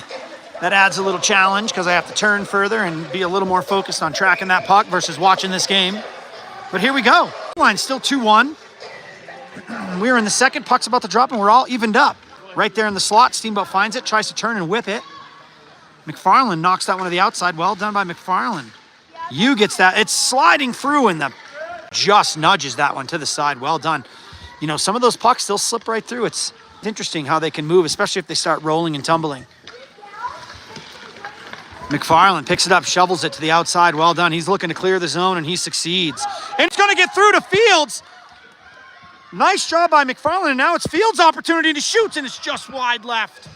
That adds a little challenge because I have to turn further and be a little more focused on tracking that puck versus watching this game. But here we go. Line's still 2-1. We're in the second. Puck's about to drop, and we're all evened up. Right there in the slot, Steamboat finds it, tries to turn and whip it. McFarland knocks that one to the outside. Well done by McFarland. You gets that. It's sliding through, and the just nudges that one to the side. Well done. You know, some of those pucks still slip right through. It's interesting how they can move, especially if they start rolling and tumbling. McFarland picks it up, shovels it to the outside. Well done. He's looking to clear the zone, and he succeeds. And it's going to get through to Fields. Nice job by McFarland, and now it's Fields' opportunity to shoot, and it's just wide left.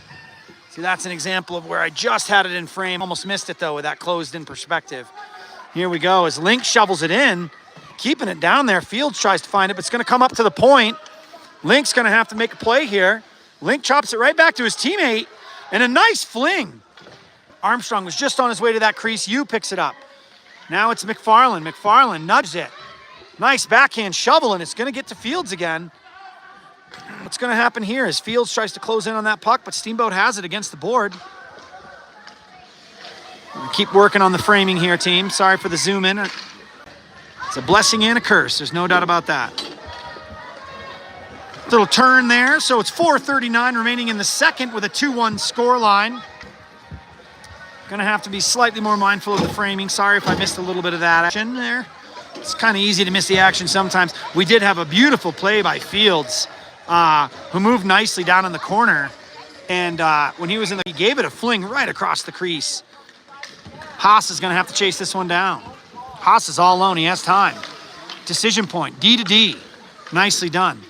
See, that's an example of where I just had it in frame. Almost missed it, though, with that closed-in perspective. Here we go as Link shovels it in, keeping it down there. Fields tries to find it, but it's going to come up to the point. Link's going to have to make a play here. Link chops it right back to his teammate, and a nice fling. Armstrong was just on his way to that crease. Yu picks it up. Now it's McFarland. McFarland nudges it. Nice backhand shovel, and it's going to get to Fields again. What's going to happen here is Fields tries to close in on that puck, but Steamboat has it against the board. Keep working on the framing here, team. Sorry for the zoom in. It's a blessing and a curse. There's no doubt about that. Little turn there. So it's 4:39 remaining in the second with a 2-1 score line. Going to have to be slightly more mindful of the framing. Sorry if I missed a little bit of that action there. It's kind of easy to miss the action sometimes. We did have a beautiful play by Fields, who moved nicely down in the corner. And when he was in he gave it a fling right across the crease. Haas is going to have to chase this one down. Haas is all alone. He has time. Decision point, D to D. Nicely done.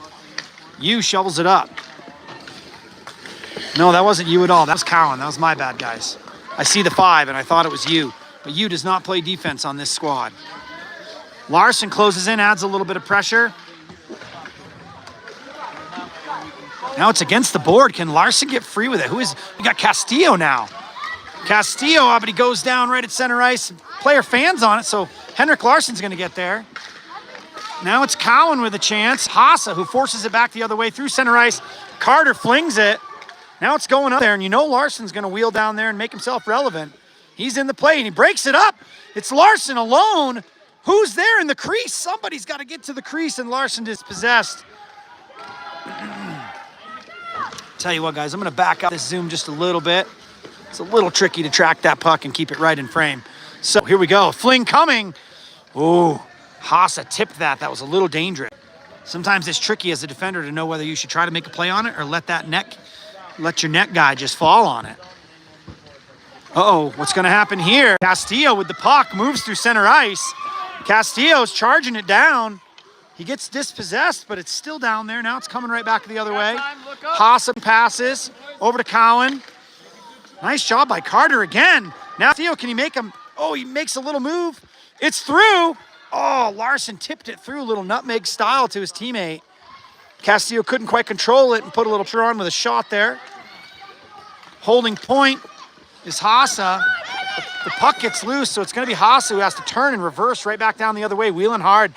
Yu shovels it up. No, that wasn't you at all. That was Cowan. That was my bad, guys. I see the 5, and I thought it was you. But Yu does not play defense on this squad. Larson closes in, adds a little bit of pressure. Now it's against the board. Can Larson get free with it? We got Castillo now. Castillo, but he goes down right at center ice. Player fans on it, so Henrik Larsson's going to get there. Now it's Cowan with a chance. Hassa, who forces it back the other way through center ice. Carter flings it. Now it's going up there, and you know Larsson's going to wheel down there and make himself relevant. He's in the play, and he breaks it up. It's Larson alone. Who's there in the crease? Somebody's got to get to the crease, and Larson dispossessed. Tell you what, guys, I'm going to back up this zoom just a little bit. It's a little tricky to track that puck and keep it right in frame. So here we go. Fling coming. Ooh, Hassa tipped that. That was a little dangerous. Sometimes it's tricky as a defender to know whether you should try to make a play on it or let your net guy just fall on it. Uh-oh, what's going to happen here? Castillo with the puck moves through center ice. Castillo's charging it down. He gets dispossessed, but it's still down there. Now it's coming right back the other way. Hassa passes over to Cowan. Nice job by Carter again. Now Theo, can he make him? Oh, he makes a little move. It's through. Oh, Larson tipped it through, a little nutmeg style to his teammate. Castillo couldn't quite control it and put a little pressure on with a shot there. Holding point is Hassa. The puck gets loose, so it's going to be Hassa who has to turn and reverse right back down the other way, wheeling hard.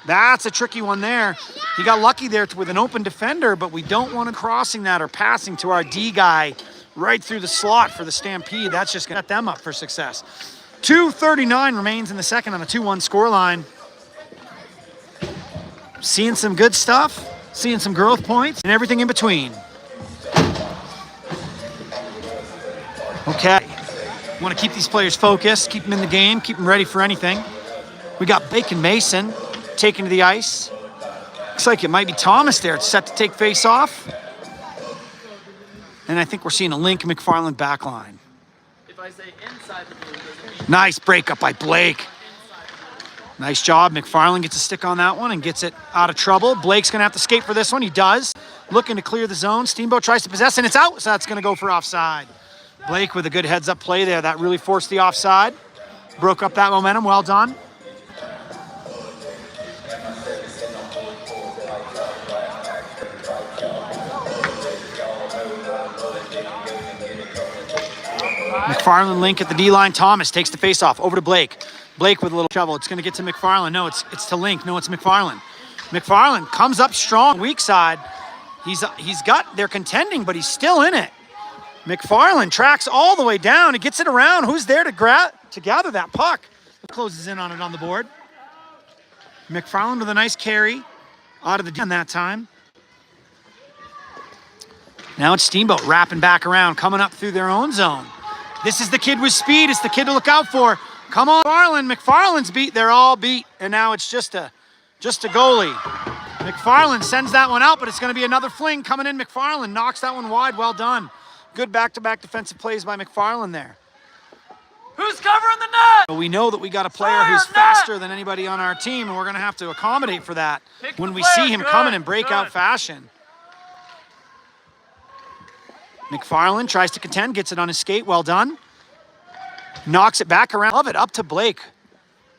That's a tricky one there. He got lucky there with an open defender, but we don't want him crossing that or passing to our D guy right through the slot for the Stampede. That's just going to set them up for success. 2:39 remains in the second on a 2-1 scoreline. Seeing some good stuff, seeing some growth points, and everything in between. Okay. Want to keep these players focused, keep them in the game, keep them ready for anything. We got Bacon Mason taken to the ice. Looks like it might be Thomas there. It's set to take face off. And I think we're seeing a Link McFarland back line. If I say inside the blue, does it mean Nice breakup by Blake. Nice job. McFarland gets a stick on that one and gets it out of trouble. Blake's going to have to skate for this one. He does. Looking to clear the zone. Steamboat tries to possess, and it's out. So that's going to go for offside. Blake with a good heads-up play there. That really forced the offside. Broke up that momentum. Well done. McFarland Link at the D-line. Thomas takes the face-off. Over to Blake. Blake with a little shovel. It's going to get to McFarland. No, it's to Link. No, it's McFarland. McFarland comes up strong, weak side. They're contending, but he's still in it. McFarland tracks all the way down. He gets it around. Who's there to gather that puck? Closes in on it on the board. McFarland with a nice carry out of the D that time. Now it's Steamboat wrapping back around, coming up through their own zone. This is the kid with speed. It's the kid to look out for. Come on, McFarland. McFarland's beat. They're all beat. And now it's just a goalie. McFarland sends that one out, but it's going to be another fling coming in. McFarland knocks that one wide. Well done. Good back-to-back defensive plays by McFarland there. who's covering the net? But we know that we got a player who's faster than anybody on our team, and we're going to have to accommodate for that when we see him coming in breakout fashion. McFarland tries to contend, gets it on his skate. Well done. Knocks it back around. Love it. Up to Blake.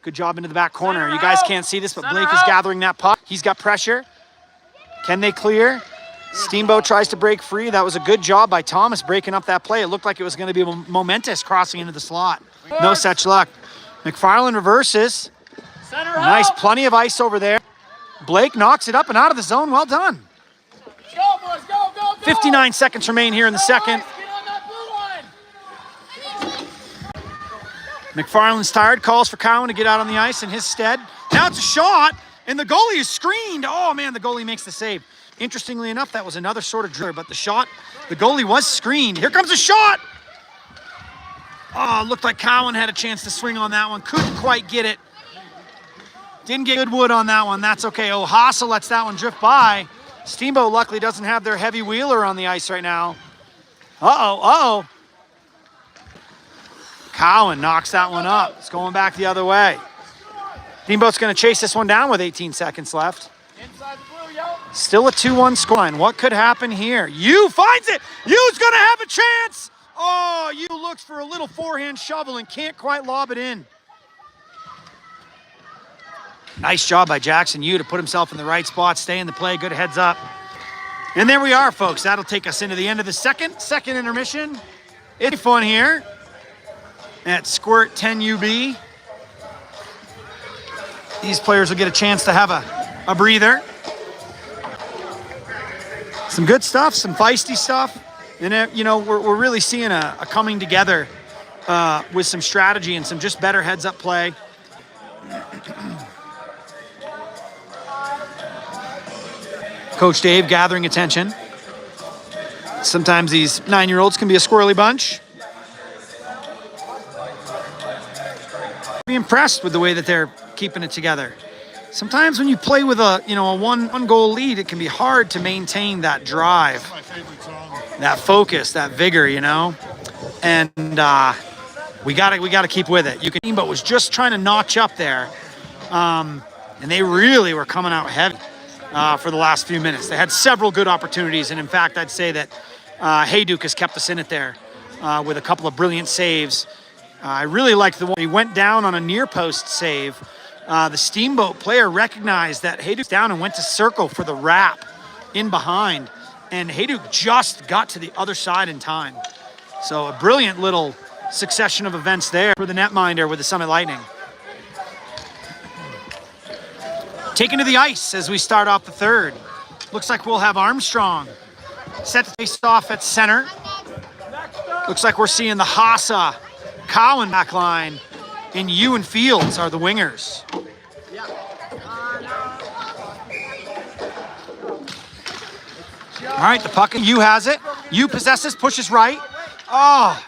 Good job into the back corner. You guys can't see this, but Blake is gathering that puck. He's got pressure. Can they clear? Steamboat tries to break free. That was a good job by Thomas breaking up that play. It looked like it was going to be momentous crossing into the slot. No such luck. McFarland reverses. Nice, plenty of ice over there. Blake knocks it up and out of the zone. Well done. Go, boys, go, go, go. 59 seconds remain here in the second. Get on that blue line. McFarland's tired, calls for Cowan to get out on the ice in his stead. Now it's a shot, and the goalie is screened. Oh, man, the goalie makes the save. Interestingly enough, that was another sort of driller, but the goalie was screened. Here comes a shot. Oh, looked like Cowan had a chance to swing on that one. Couldn't quite get it. Didn't get good wood on that one. That's okay. Ohasa lets that one drift by. Steamboat luckily doesn't have their heavy wheeler on the ice right now. Uh-oh. Cowan knocks that one up. It's going back the other way. Steamboat's going to chase this one down with 18 seconds left. Inside the blue, yo. Still a 2-1 scoreline. What could happen here? You finds it. You's going to have a chance. Oh, you looks for a little forehand shovel and can't quite lob it in. Nice job by Jackson Yu to put himself in the right spot, stay in the play, good heads up. And there we are, folks. That'll take us into the end of the second intermission. It's fun here at Squirt 10 UB. These players will get a chance to have a breather. Some good stuff, some feisty stuff. And, you know, we're really seeing a coming together with some strategy and some just better heads-up play. Coach Dave gathering attention. Sometimes these 9-year-olds can be a squirrely bunch. Be impressed with the way that they're keeping it together. Sometimes when you play with a one goal lead, it can be hard to maintain that drive, My favorite song. that focus, that vigor, you know. And we gotta keep with it. Steamboat was just trying to notch up there, and they really were coming out heavy for the last few minutes. They had several good opportunities, and in fact, I'd say that Hayduk has kept us in it there with a couple of brilliant saves. I really liked the one he went down on a near post save. The Steamboat player recognized that Hayduk's down and went to circle for the wrap in behind, and Hayduk just got to the other side in time. So a brilliant little succession of events there for the netminder with the Summit Lightning. Taken to the ice as we start off the third. Looks like we'll have Armstrong set to face off at center. Looks like we're seeing the Hassa Cowan back line, and Yu and Fields are the wingers. All right, the puck, Yu has it. Yu possesses, pushes right. Oh,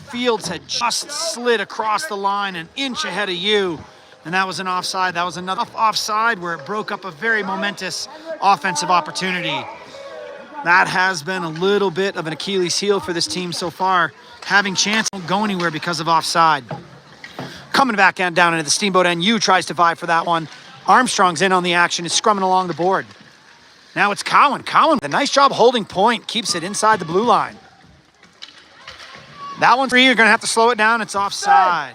Fields had just slid across the line an inch ahead of Yu, and that was an offside. That was another offside where it broke up a very momentous offensive opportunity. That has been a little bit of an Achilles heel for this team so far. Having chance won't go anywhere because of offside. Coming back down into the Steamboat end, Yu tries to vie for that one. Armstrong's in on the action, is scrumming along the board. Now it's Cowan. Cowan, a nice job holding point, keeps it inside the blue line. That one's free, you're gonna have to slow it down, it's offside.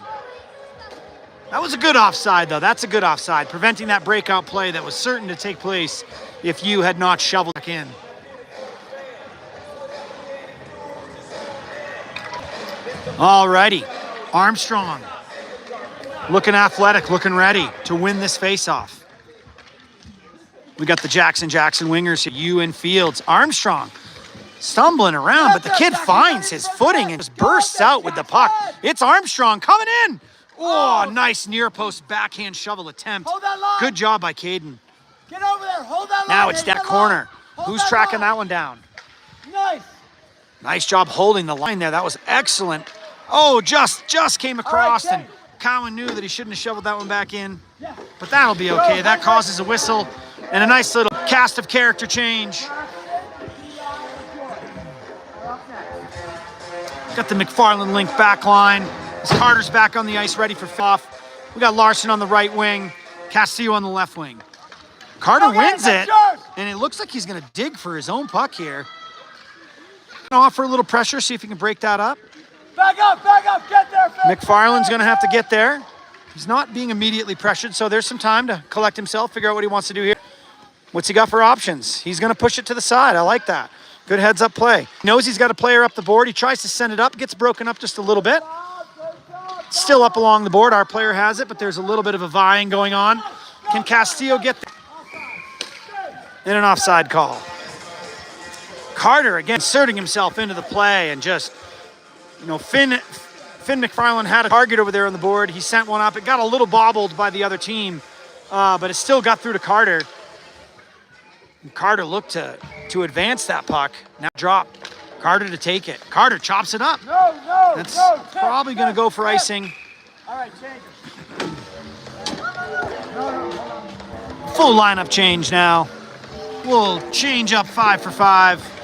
That was a good offside though, that's a good offside, preventing that breakout play that was certain to take place if Yu had not shoveled back in. Alrighty, Armstrong, looking athletic, looking ready to win this faceoff. We got the Jackson wingers here, Yu and Fields. Armstrong stumbling around, but the kid finds his footing and just bursts out with the puck. It's Armstrong coming in. Oh, nice near post backhand shovel attempt. Good job by Caden. Get over there. Hold that line. Now it's that corner. Who's tracking that one down? Nice. Nice job holding the line there. That was excellent. Oh, just came across, and Cowan knew that he shouldn't have shoveled that one back in. But that'll be okay. That causes a whistle and a nice little cast of character change. Got the McFarland link back line. As Carter's back on the ice ready for off. We got Larson on the right wing, Castillo on the left wing. Carter wins it, and it looks like he's going to dig for his own puck here. Offer a little pressure, see if he can break that up. Back up, get there. McFarland's going to have to get there. He's not being immediately pressured, so there's some time to collect himself, figure out what he wants to do here. What's he got for options? He's going to push it to the side. I like that. Good heads-up play. He knows he's got a player up the board. He tries to send it up, gets broken up just a little bit. Still up along the board. Our player has it, but there's a little bit of a vying going on. Can Castillo get there? And an offside call. Carter, again, inserting himself into the play and just, Finn McFarland had a target over there on the board. He sent one up. It got a little bobbled by the other team, but it still got through to Carter. And Carter looked to advance that puck. Now drop. Carter to take it. Carter chops it up. That's probably going to go for icing. All right, change it. Full lineup change now. We'll change up 5 for 5.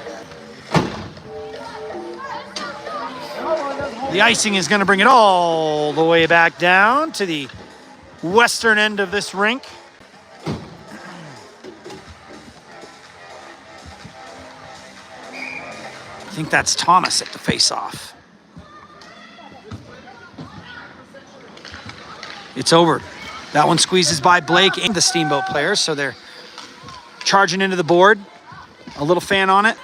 The icing is going to bring it all the way back down to the western end of this rink. I think that's Thomas at the face-off. It's over. That one squeezes by Blake and the Steamboat players, so they're charging into the board. A little fan on it.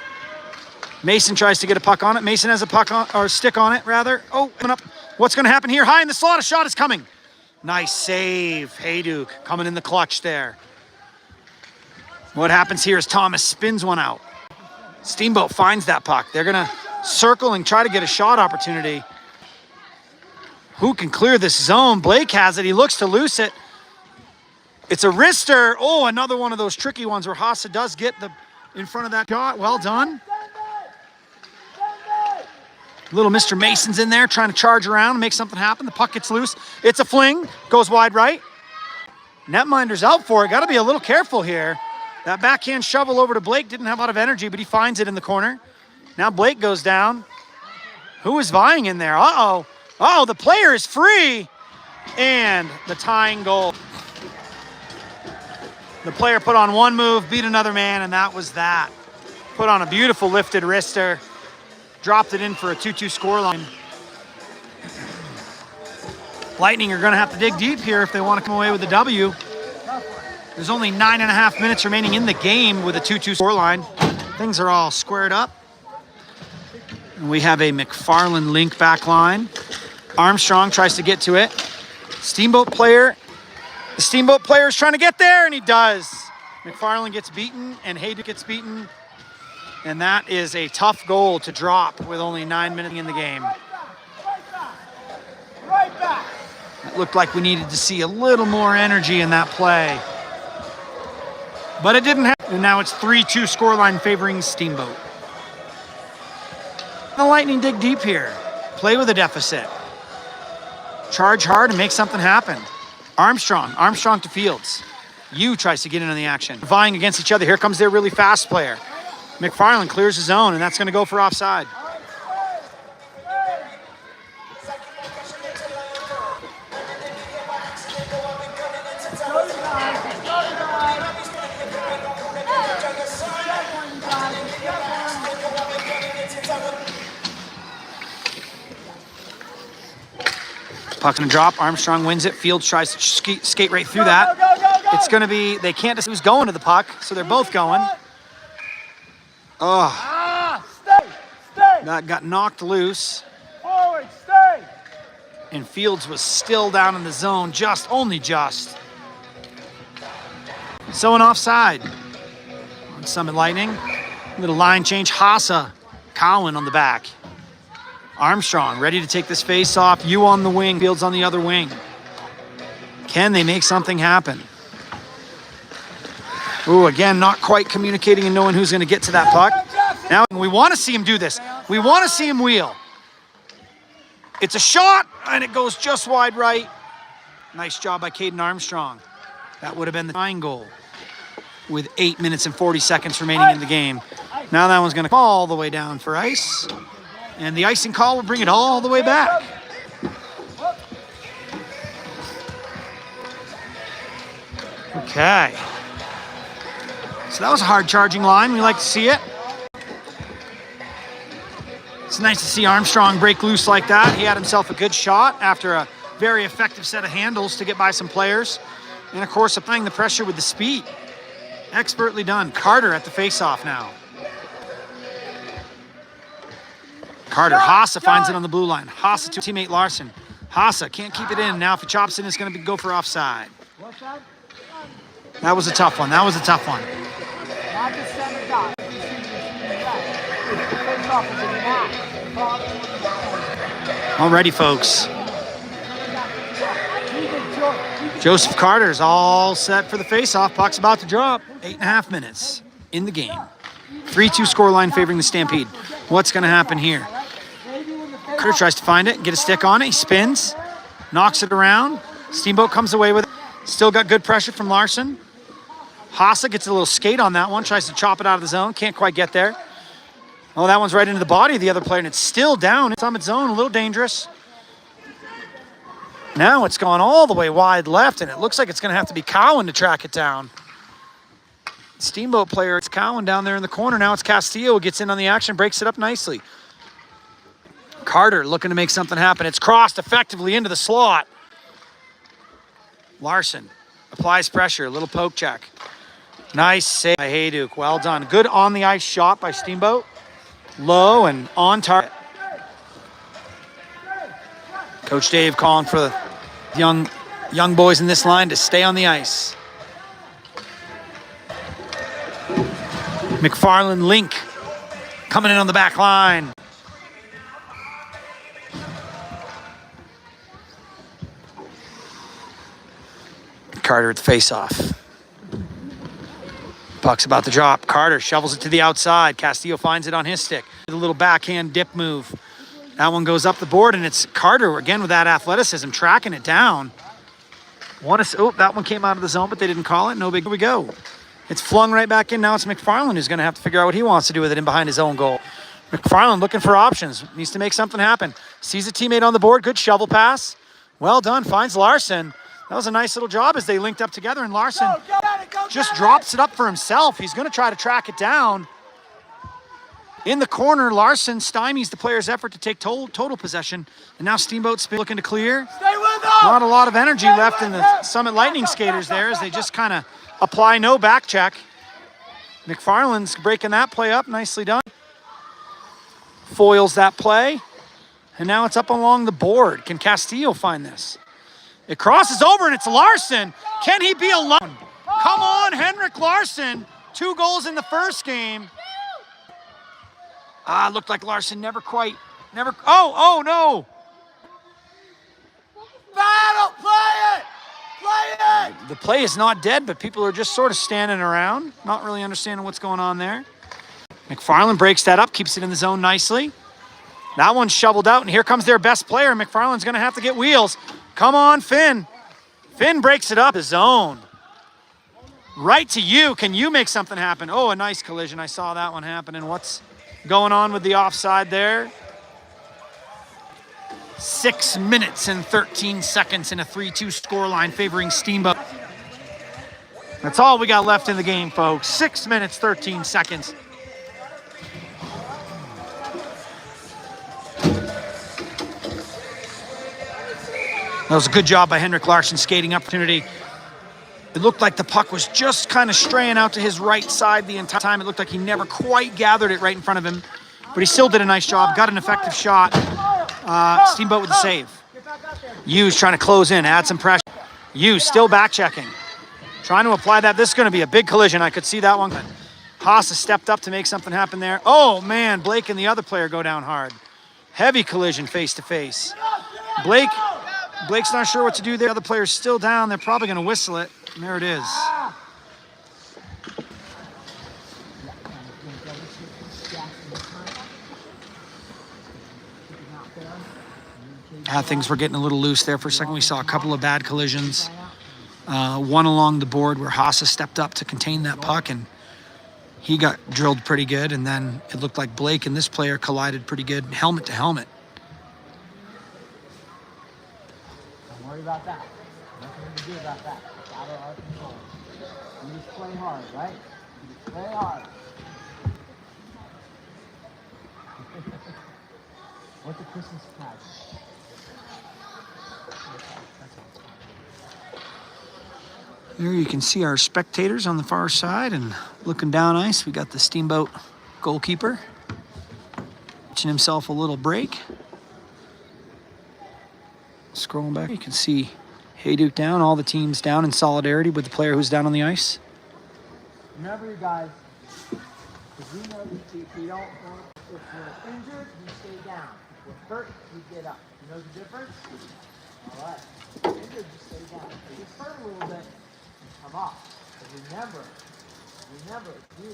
Mason tries to get a puck on it. Mason has a puck on, or a stick on it, rather. Oh, coming up. What's going to happen here? High in the slot, a shot is coming. Nice save. Hayduke coming in the clutch there. What happens here is Thomas spins one out. Steamboat finds that puck. They're going to circle and try to get a shot opportunity. Who can clear this zone? Blake has it. He looks to loose it. It's a wrister. Oh, another one of those tricky ones where Hassa does get in front of that shot. Well done. Little Mr. Mason's in there trying to charge around and make something happen. The puck gets loose. It's a fling. Goes wide right. Netminder's out for it. Got to be a little careful here. That backhand shovel over to Blake didn't have a lot of energy, but he finds it in the corner. Now Blake goes down. Who is vying in there? Uh-oh. Uh-oh, the player is free. And the tying goal. The player put on one move, beat another man, and that was that. Put on a beautiful lifted wrister. Dropped it in for a 2-2 scoreline. Lightning are going to have to dig deep here if they want to come away with the W. There's only 9.5 minutes remaining in the game with a 2-2 scoreline. Things are all squared up. And we have a McFarland link back line. Armstrong tries to get to it. The Steamboat player is trying to get there, and he does. McFarland gets beaten, and Hayduke gets beaten. And that is a tough goal to drop with only 9 minutes in the game. It looked like we needed to see a little more energy in that play. But it didn't happen. And now it's 3-2 scoreline favoring Steamboat. The Lightning dig deep here. Play with a deficit. Charge hard and make something happen. Armstrong to Fields. Yu tries to get in on the action. Vying against each other. Here comes their really fast player. McFarland clears his zone, and that's going to go for offside. Puck's going to drop. Armstrong wins it. Fields tries to skate right through that. It's going to be, they can't decide who's going to the puck, so they're both going. Oh, that got knocked loose. Forward, stay. And Fields was still down in the zone, only just. So an offside on Summit Lightning. Little line change. Hassa, Cowan on the back. Armstrong ready to take this face off. Yu on the wing, Fields on the other wing. Can they make something happen? Ooh, again, not quite communicating and knowing who's going to get to that puck. Now, we want to see him do this. We want to see him wheel. It's a shot, and it goes just wide right. Nice job by Caden Armstrong. That would have been the tying goal with 8 minutes and 40 seconds remaining in the game. Now that one's going to come all the way down for ice. And the icing call will bring it all the way back. Okay. So that was a hard charging line. We like to see it. It's nice to see Armstrong break loose like that. He had himself a good shot after a very effective set of handles to get by some players. And of course, applying the pressure with the speed. Expertly done. Carter at the face-off now. Carter, Hassa finds it on the blue line. Hassa to teammate Larson. Hassa can't keep it in. Now if he chops in, it's going to go for offside. That was a tough one. Alrighty, folks. Joseph Carter's all set for the face-off. Puck's about to drop. 8.5 minutes in the game. 3-2 scoreline favoring the Stampede. What's going to happen here? Carter tries to find it, get a stick on it. He spins, knocks it around. Steamboat comes away with it. Still got good pressure from Larson. Haase gets a little skate on that one, tries to chop it out of the zone, can't quite get there. Oh, that one's right into the body of the other player, and it's still down. It's on its own, a little dangerous. Now it's gone all the way wide left, and it looks like it's going to have to be Cowan to track it down. Steamboat player, it's Cowan down there in the corner. Now it's Castillo who gets in on the action, breaks it up nicely. Carter looking to make something happen. It's crossed effectively into the slot. Larson applies pressure, a little poke check. Nice save by Hayduk, well done. Good on the ice shot by Steamboat. Low and on target. Coach Dave calling for the young boys in this line to stay on the ice. McFarland Link coming in on the back line. Carter at the face-off. Puck's about to drop. Carter shovels it to the outside. Castillo finds it on his stick. A little backhand dip move. That one goes up the board, and it's Carter, again, with that athleticism, tracking it down. Oh, that one came out of the zone, but they didn't call it. No big, here we go. It's flung right back in. Now it's McFarland who's going to have to figure out what he wants to do with it in behind his own goal. McFarland looking for options. Needs to make something happen. Sees a teammate on the board. Good shovel pass. Well done. Finds Larson. That was a nice little job as they linked up together, and Larson just drops it up for himself. He's going to try to track it down. In the corner, Larson stymies the player's effort to take total possession. And now Steamboat's looking to clear. Stay with them! Not a lot of energy left in the Summit Lightning skaters there as they just kind of apply no back check. McFarland's breaking that play up. Nicely done. Foils that play. And now it's up along the board. Can Castillo find this? It crosses over, and it's Larson. Can he be alone? Come on, Henrik Larson. 2 goals in the first game. Looked like Larson never. Oh, no. Battle, play it! Play it! The play is not dead, but people are just sort of standing around, not really understanding what's going on there. McFarland breaks that up, keeps it in the zone nicely. That one's shoveled out, and here comes their best player. McFarland's going to have to get wheels. Come on, Finn. Finn breaks it up, the zone. Right to you. Can you make something happen? Oh, a nice collision. I saw that one happening. What's going on with the offside there? 6 minutes and 13 seconds in a 3-2 scoreline favoring Steamboat. That's all we got left in the game, folks. 6 minutes, 13 seconds. That was a good job by Henrik Larson, skating opportunity. It looked like the puck was just kind of straying out to his right side the entire time. It looked like he never quite gathered it right in front of him, but he still did a nice job, got an effective shot. Steamboat with the save. Hughes trying to close in, add some pressure. Hughes still back checking. Trying to apply that. This is going to be a big collision. I could see that one. Haase stepped up to make something happen there. Oh, man, Blake and the other player go down hard. Heavy collision face to face. Blake's not sure what to do there. The other player's still down. They're probably going to whistle it. And there it is. Things were getting a little loose there for a second. We saw a couple of bad collisions. One along the board where Haase stepped up to contain that puck, and he got drilled pretty good. And then it looked like Blake and this player collided pretty good, helmet to helmet. Don't worry about that. Nothing to do about that. It's out of our control. You just play hard, right? You just play hard. What's a Christmas present? There you can see our spectators on the far side, and looking down ice, we got the Steamboat goalkeeper catching himself a little break. Scrolling back, you can see Hayduk down, all the teams down in solidarity with the player who's down on the ice. Remember, you guys, because we know if you don't want, if you're injured, you stay down. If you're hurt, you get up. You know the difference? All right. If you're injured, you stay down. If you get hurt a little bit, come off. But remember, if you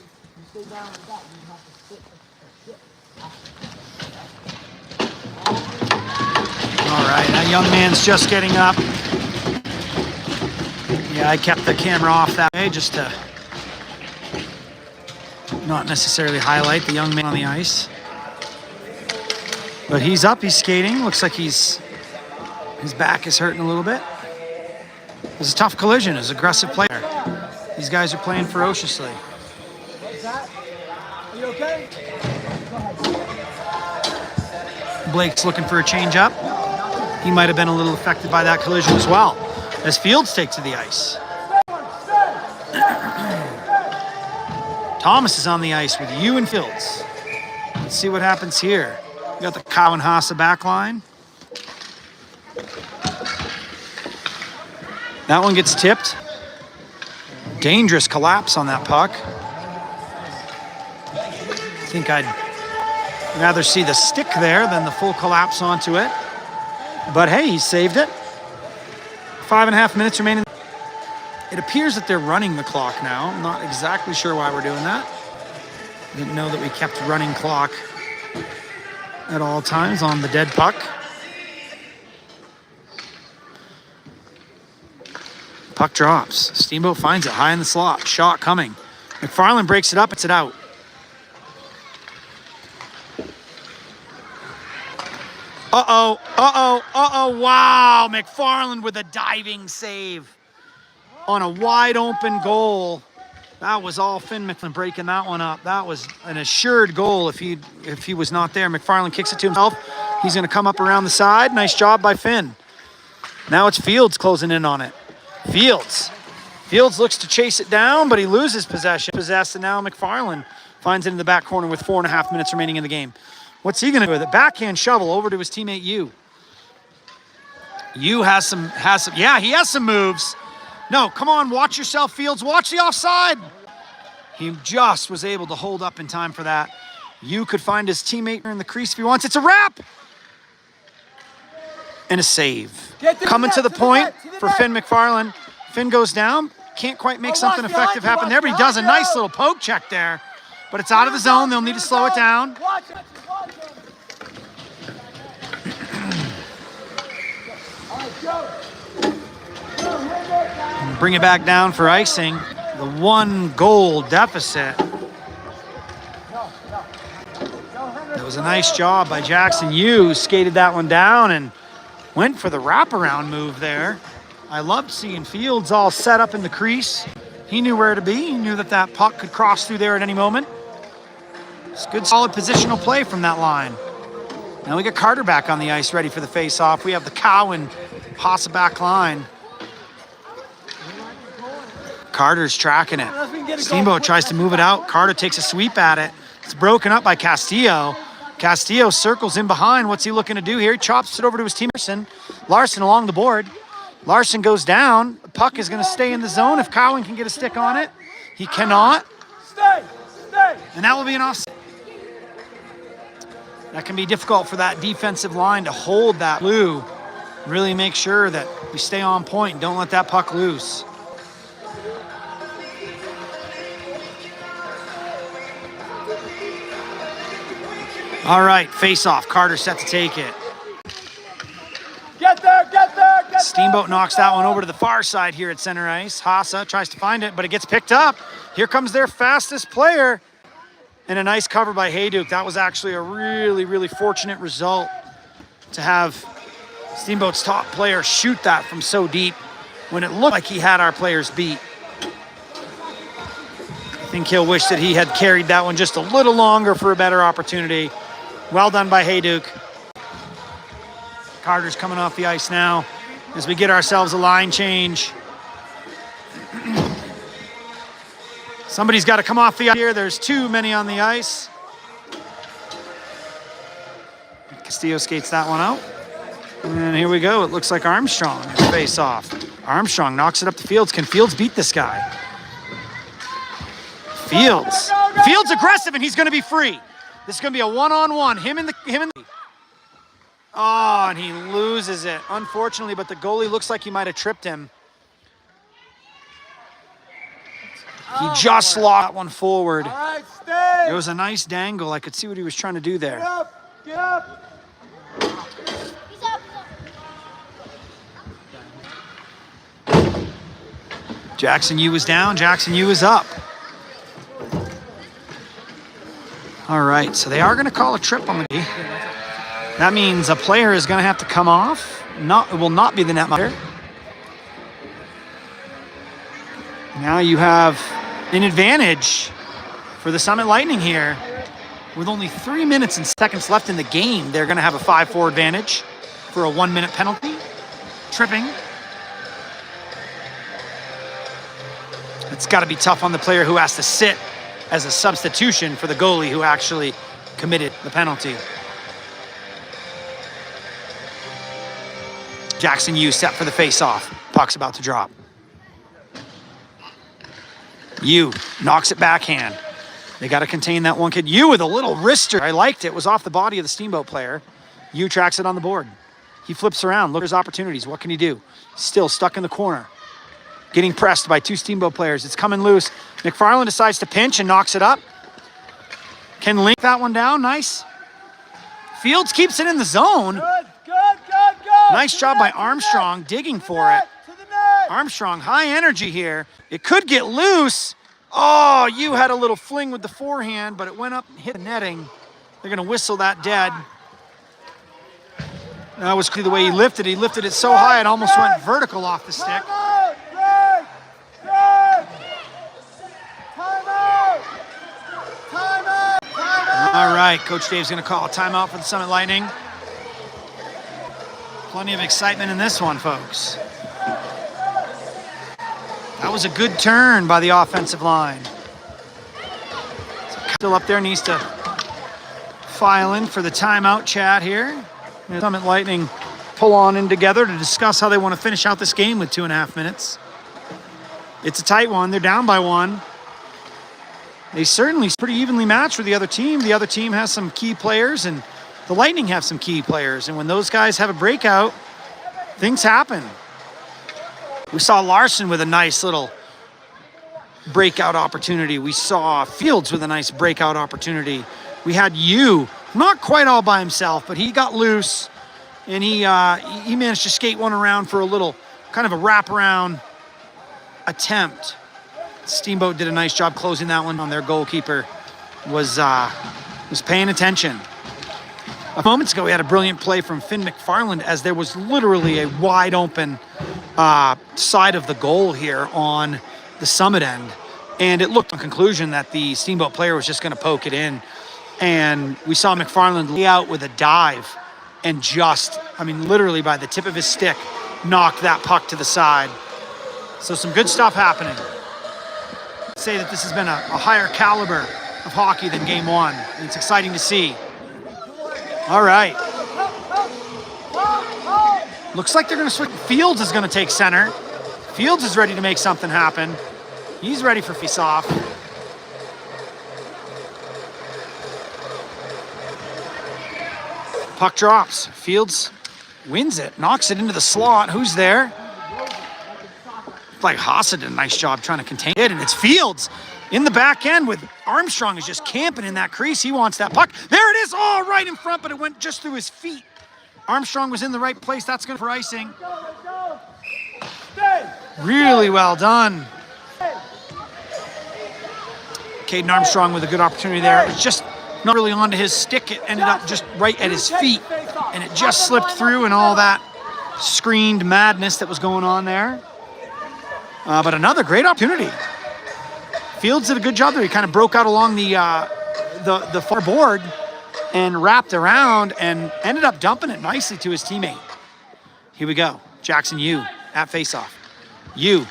stay down like that, you have to sit or sit. All right, that young man's just getting up. Yeah, I kept the camera off that way just to not necessarily highlight the young man on the ice. But he's up, he's skating. Looks like his back is hurting a little bit. It was a tough collision, it was an aggressive player. These guys are playing ferociously. Are you okay? Blake's looking for a change up. He might have been a little affected by that collision as well, as Fields takes to the ice. Thomas is on the ice with you and Fields. Let's see what happens here. We got the Cow and Haase back line. That one gets tipped. Dangerous collapse on that puck. I think I'd rather see the stick there than the full collapse onto it. But hey, he saved it. 5.5 minutes remaining. It appears that they're running the clock now. I'm not exactly sure why we're doing that. Didn't know that we kept running clock at all times on the dead puck. Puck drops. Steamboat finds it high in the slot. Shot coming. McFarland breaks it up. It's it out. Uh-oh. Uh-oh. Uh-oh. Wow. McFarland with a diving save on a wide open goal. That was all Finn McFarland breaking that one up. That was an assured goal if he was not there. McFarland kicks it to himself. He's going to come up around the side. Nice job by Finn. Now it's Fields closing in on it. Fields looks to chase it down, but he loses possession. Possessed, and now McFarland finds it in the back corner with 4.5 minutes remaining in the game. What's he going to do with it? Backhand shovel over to his teammate Yu. Yu has some. Yeah, he has some moves. No, come on, watch yourself, Fields. Watch the offside. He just was able to hold up in time for that. Yu could find his teammate in the crease if he wants. It's a wrap. And a save. Coming to the point for Finn McFarland. Finn goes down. Can't quite make something effective happen there, but he does a nice little poke check there. But it's out of the zone. They'll need to slow it down. Bring it back down for icing. The 1-goal deficit. That was a nice job by Jackson Yu. Skated that one down and went for the wraparound move there. I loved seeing Fields all set up in the crease. He knew where to be. He knew that that puck could cross through there at any moment. It's good, solid positional play from that line. Now we got Carter back on the ice ready for the face-off. We have the Cow and Haase back line. Carter's tracking it. Steamboat tries to move it out. Carter takes a sweep at it. It's broken up by Castillo. Castillo circles in behind. What's he looking to do here? He chops it over to his teammate. Larson along the board. Larson goes down. The puck is going to stay in the zone if Cowan can get a stick on it. He cannot. And that will be an offside. That can be difficult for that defensive line to hold that blue. Really make sure that we stay on point and don't let that puck loose. All right, face-off. Carter set to take it. Get there, get there, get there! Steamboat knocks that one over to the far side here at center ice. Haase tries to find it, but it gets picked up. Here comes their fastest player. And a nice cover by Hayduk. That was actually a really, really fortunate result to have Steamboat's top player shoot that from so deep when it looked like he had our players beat. I think he'll wish that he had carried that one just a little longer for a better opportunity. Well done by Hayduk. Carter's coming off the ice now as we get ourselves a line change. Somebody's got to come off the ice here. There's too many on the ice. Castillo skates that one out. And here we go. It looks like Armstrong is face off. Armstrong knocks it up to Fields. Can Fields beat this guy? Fields aggressive, and he's going to be free. This is going to be a one-on-one. Him and the. Oh, and he loses it, unfortunately, but the goalie looks like he might have tripped him. He just locked that one forward. All right, stay. It was a nice dangle. I could see what he was trying to do there. Get up, get up. He's up. Jackson Yu is down, Jackson Yu is up. All right, so they are going to call a trip on the D. That means a player is going to have to come off. It will not be the netminder. Now you have an advantage for the Summit Lightning here. With only 3 minutes and seconds left in the game, they're going to have a 5-4 advantage for a 1-minute penalty. Tripping. It's got to be tough on the player who has to sit as a substitution for the goalie who actually committed the penalty. Jackson Yu set for the face-off. Puck's about to drop. Yu knocks it backhand. They got to contain that one kid. Yu with a little wrister. I liked it. It was off the body of the Steamboat player. Yu tracks it on the board. He flips around. Look at his opportunities. What can he do? Still stuck in the corner. Getting pressed by 2 Steamboat players. It's coming loose. McFarland decides to pinch and knocks it up. Can link that one down. Nice. Fields keeps it in the zone. Good. Nice job by Armstrong digging for it. Armstrong, high energy here. It could get loose. Oh, you had a little fling with the forehand, but it went up and hit the netting. They're going to whistle that dead. That was the way he lifted it. He lifted it so high it almost went vertical off the stick. All right, Coach Dave's going to call a timeout for the Summit Lightning. Plenty of excitement in this one, folks. That was a good turn by the offensive line. Still up there, needs to file in for the timeout chat here. The Summit Lightning pull on in together to discuss how they want to finish out this game with 2.5 minutes. It's a tight one. They're down by 1. They certainly pretty evenly matched with the other team. The other team has some key players, and the Lightning have some key players. And when those guys have a breakout, things happen. We saw Larson with a nice little breakout opportunity. We saw Fields with a nice breakout opportunity. We had Yu, not quite all by himself, but he got loose, and he managed to skate one around for a little kind of a wraparound attempt. Steamboat did a nice job closing that one on. Their goalkeeper was paying attention. A moments ago, we had a brilliant play from Finn McFarland as there was literally a wide open side of the goal here on the Summit end. And it looked on conclusion that the Steamboat player was just going to poke it in. And we saw McFarland lay out with a dive and just, literally by the tip of his stick, knocked that puck to the side. So some good stuff happening. Say that this has been a higher caliber of hockey than game 1. And it's exciting to see. All right. Looks like they're going to switch. Fields is going to take center. Fields is ready to make something happen. He's ready for face-off. Puck drops. Fields wins it, knocks it into the slot. Who's there? Like Haase did a nice job trying to contain it, and it's Fields in the back end with Armstrong is just camping in that crease. He wants that puck. There it is, right in front, but it went just through his feet. Armstrong was in the right place. That's good for icing. Really well done. Caden Armstrong with a good opportunity there. It was just not really onto his stick. It ended up just right at his feet, and it just slipped through and all that screened madness that was going on there. But another great opportunity. Fields did a good job there. He kind of broke out along the far board and wrapped around and ended up dumping it nicely to his teammate. Here we go. Jackson Yu at faceoff. Yu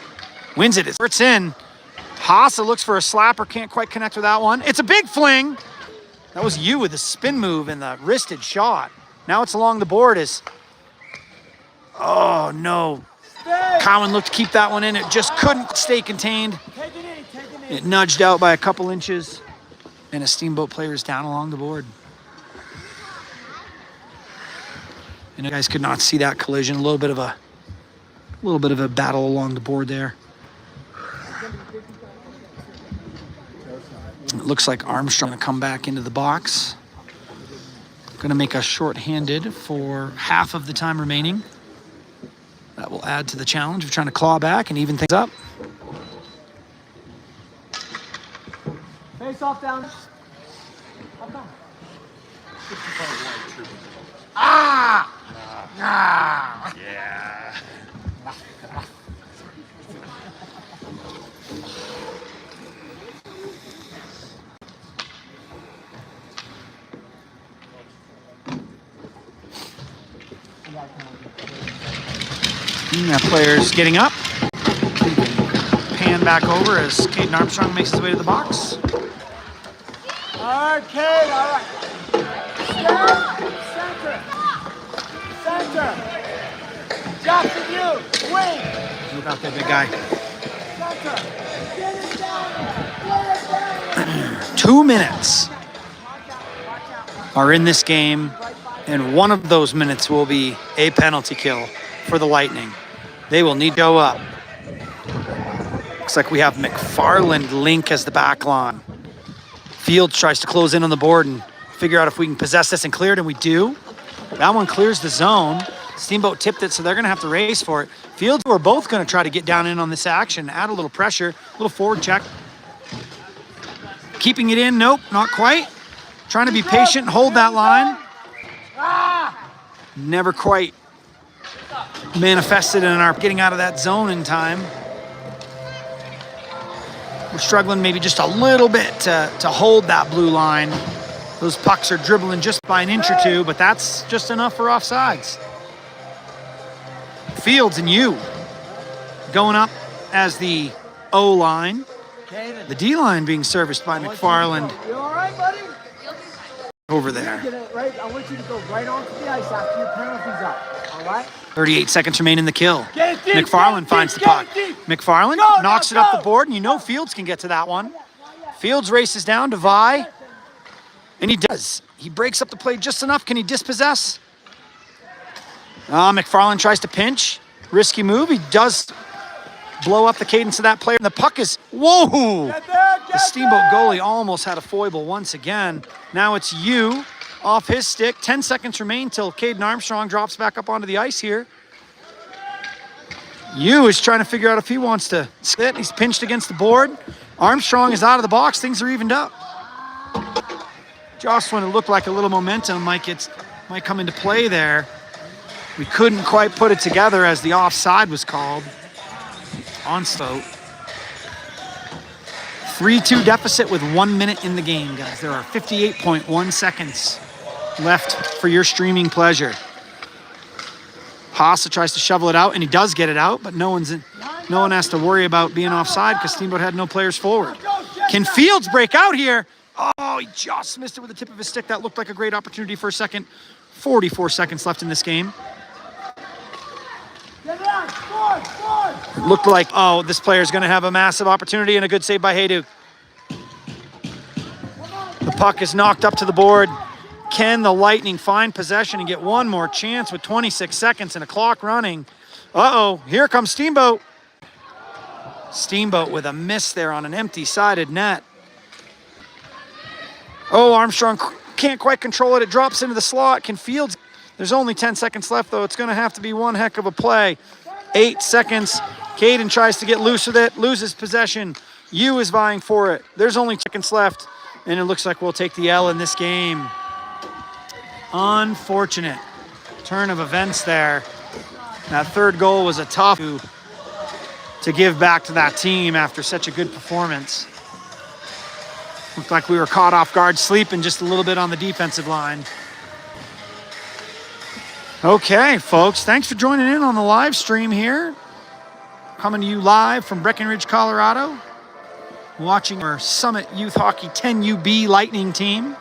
wins it. It's in. Haase looks for a slapper. Can't quite connect with that one. It's a big fling. That was Yu with the spin move and the wristed shot. Now it's along the board. Oh, no. Cowan looked to keep that one in. It just couldn't stay contained. It nudged out by a couple inches, and a Steamboat player is down along the board. And you guys could not see that collision. A little bit of a battle along the board there. It looks like Armstrong to come back into the box. Going to make us short-handed for half of the time remaining. That will add to the challenge of trying to claw back and even things up. Face off down. How come? Yeah. That player's getting up. Pan back over as Caden Armstrong makes his way to the box. Arcade, all right. Stand, center. Center. Jackson, you, wing. Look out there, big guy. Center. Get it down there. Get it down there. 2 minutes are in this game, and one of those minutes will be a penalty kill for the Lightning. They will need to go up. Looks like we have McFarland Link as the back line. Fields tries to close in on the board and figure out if we can possess this and clear it, and we do. That one clears the zone. Steamboat tipped it, so they're going to have to race for it. Fields were both going to try to get down in on this action, add a little pressure, a little forward check. Keeping it in, nope, not quite. Trying to be patient and hold that line. Never quite manifested in our getting out of that zone in time. We're struggling maybe just a little bit to hold that blue line. Those pucks are dribbling just by an inch or two, but that's just enough for offsides. Fields and you going up as the O-line. The D-line being serviced by McFarland You all right, buddy? over there. Get it right. I want you to go right onto the ice after your penalty's up. All right? 38 seconds remain in the kill. Get it deep, McFarland get it finds deep, the puck. get it deep. McFarland Go, knocks it now up go. the board, and you know Fields can get to that one. Fields races down to Vi, and he does. He breaks up the play just enough. Can he dispossess? McFarland tries to pinch. Risky move. He does blow up the cadence of that player. And the puck is, whoa! The Steamboat goalie almost had a foible once again. Now it's you off his stick. 10 seconds remain till Caden Armstrong drops back up onto the ice here. You is trying to figure out if he wants to sit. He's pinched against the board. Armstrong is out of the box. Things are evened up. Jocelyn, it looked like a little momentum might come into play there. We couldn't quite put it together as the offside was called on Steamboat. 3-2 deficit with 1 minute in the game, guys. There are 58.1 seconds left for your streaming pleasure. Haase tries to shovel it out, and he does get it out, but no one has to worry about being offside because Steamboat had no players forward. Can Fields break out here? Oh, he just missed it with the tip of his stick. That looked like a great opportunity for a second. 44 seconds left in this game. Looked like, oh, this player's going to have a massive opportunity, and a good save by Hayduk. The puck is knocked up to the board. Can the Lightning find possession and get one more chance with 26 seconds and a clock running? Uh-oh, here comes Steamboat. Steamboat with a miss there on an empty-sided net. Oh, Armstrong can't quite control it. It drops into the slot. Can Fields? There's only 10 seconds left, though. It's going to have to be one heck of a play. 8 seconds. Caden tries to get loose with it, loses possession. You is vying for it. There's only seconds left, and it looks like we'll take the L in this game. Unfortunate turn of events there. That third goal was a tough to give back to that team after such a good performance. Looked like we were caught off guard, sleeping just a little bit on the defensive line. Okay, folks, thanks for joining in on the live stream here. Coming to you live from Breckenridge, Colorado. Watching our Summit Youth Hockey 10UB Lightning team.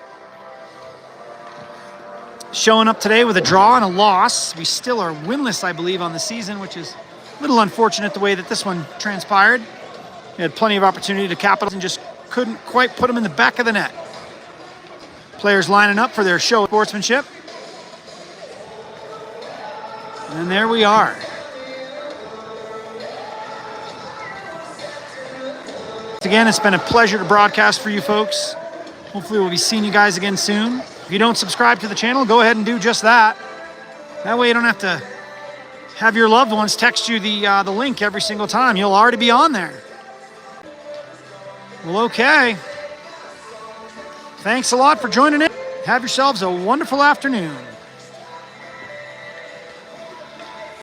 Showing up today with a draw and a loss. We still are winless, I believe, on the season, which is a little unfortunate the way that this one transpired. We had plenty of opportunity to capitalize and just couldn't quite put them in the back of the net. Players lining up for their show of sportsmanship. And there we are. Again, it's been a pleasure to broadcast for you folks. Hopefully we'll be seeing you guys again soon. If you don't subscribe to the channel, go ahead and do just that. That way you don't have to have your loved ones text you the link every single time. You'll already be on there. Well, okay. Thanks a lot for joining in. Have yourselves a wonderful afternoon.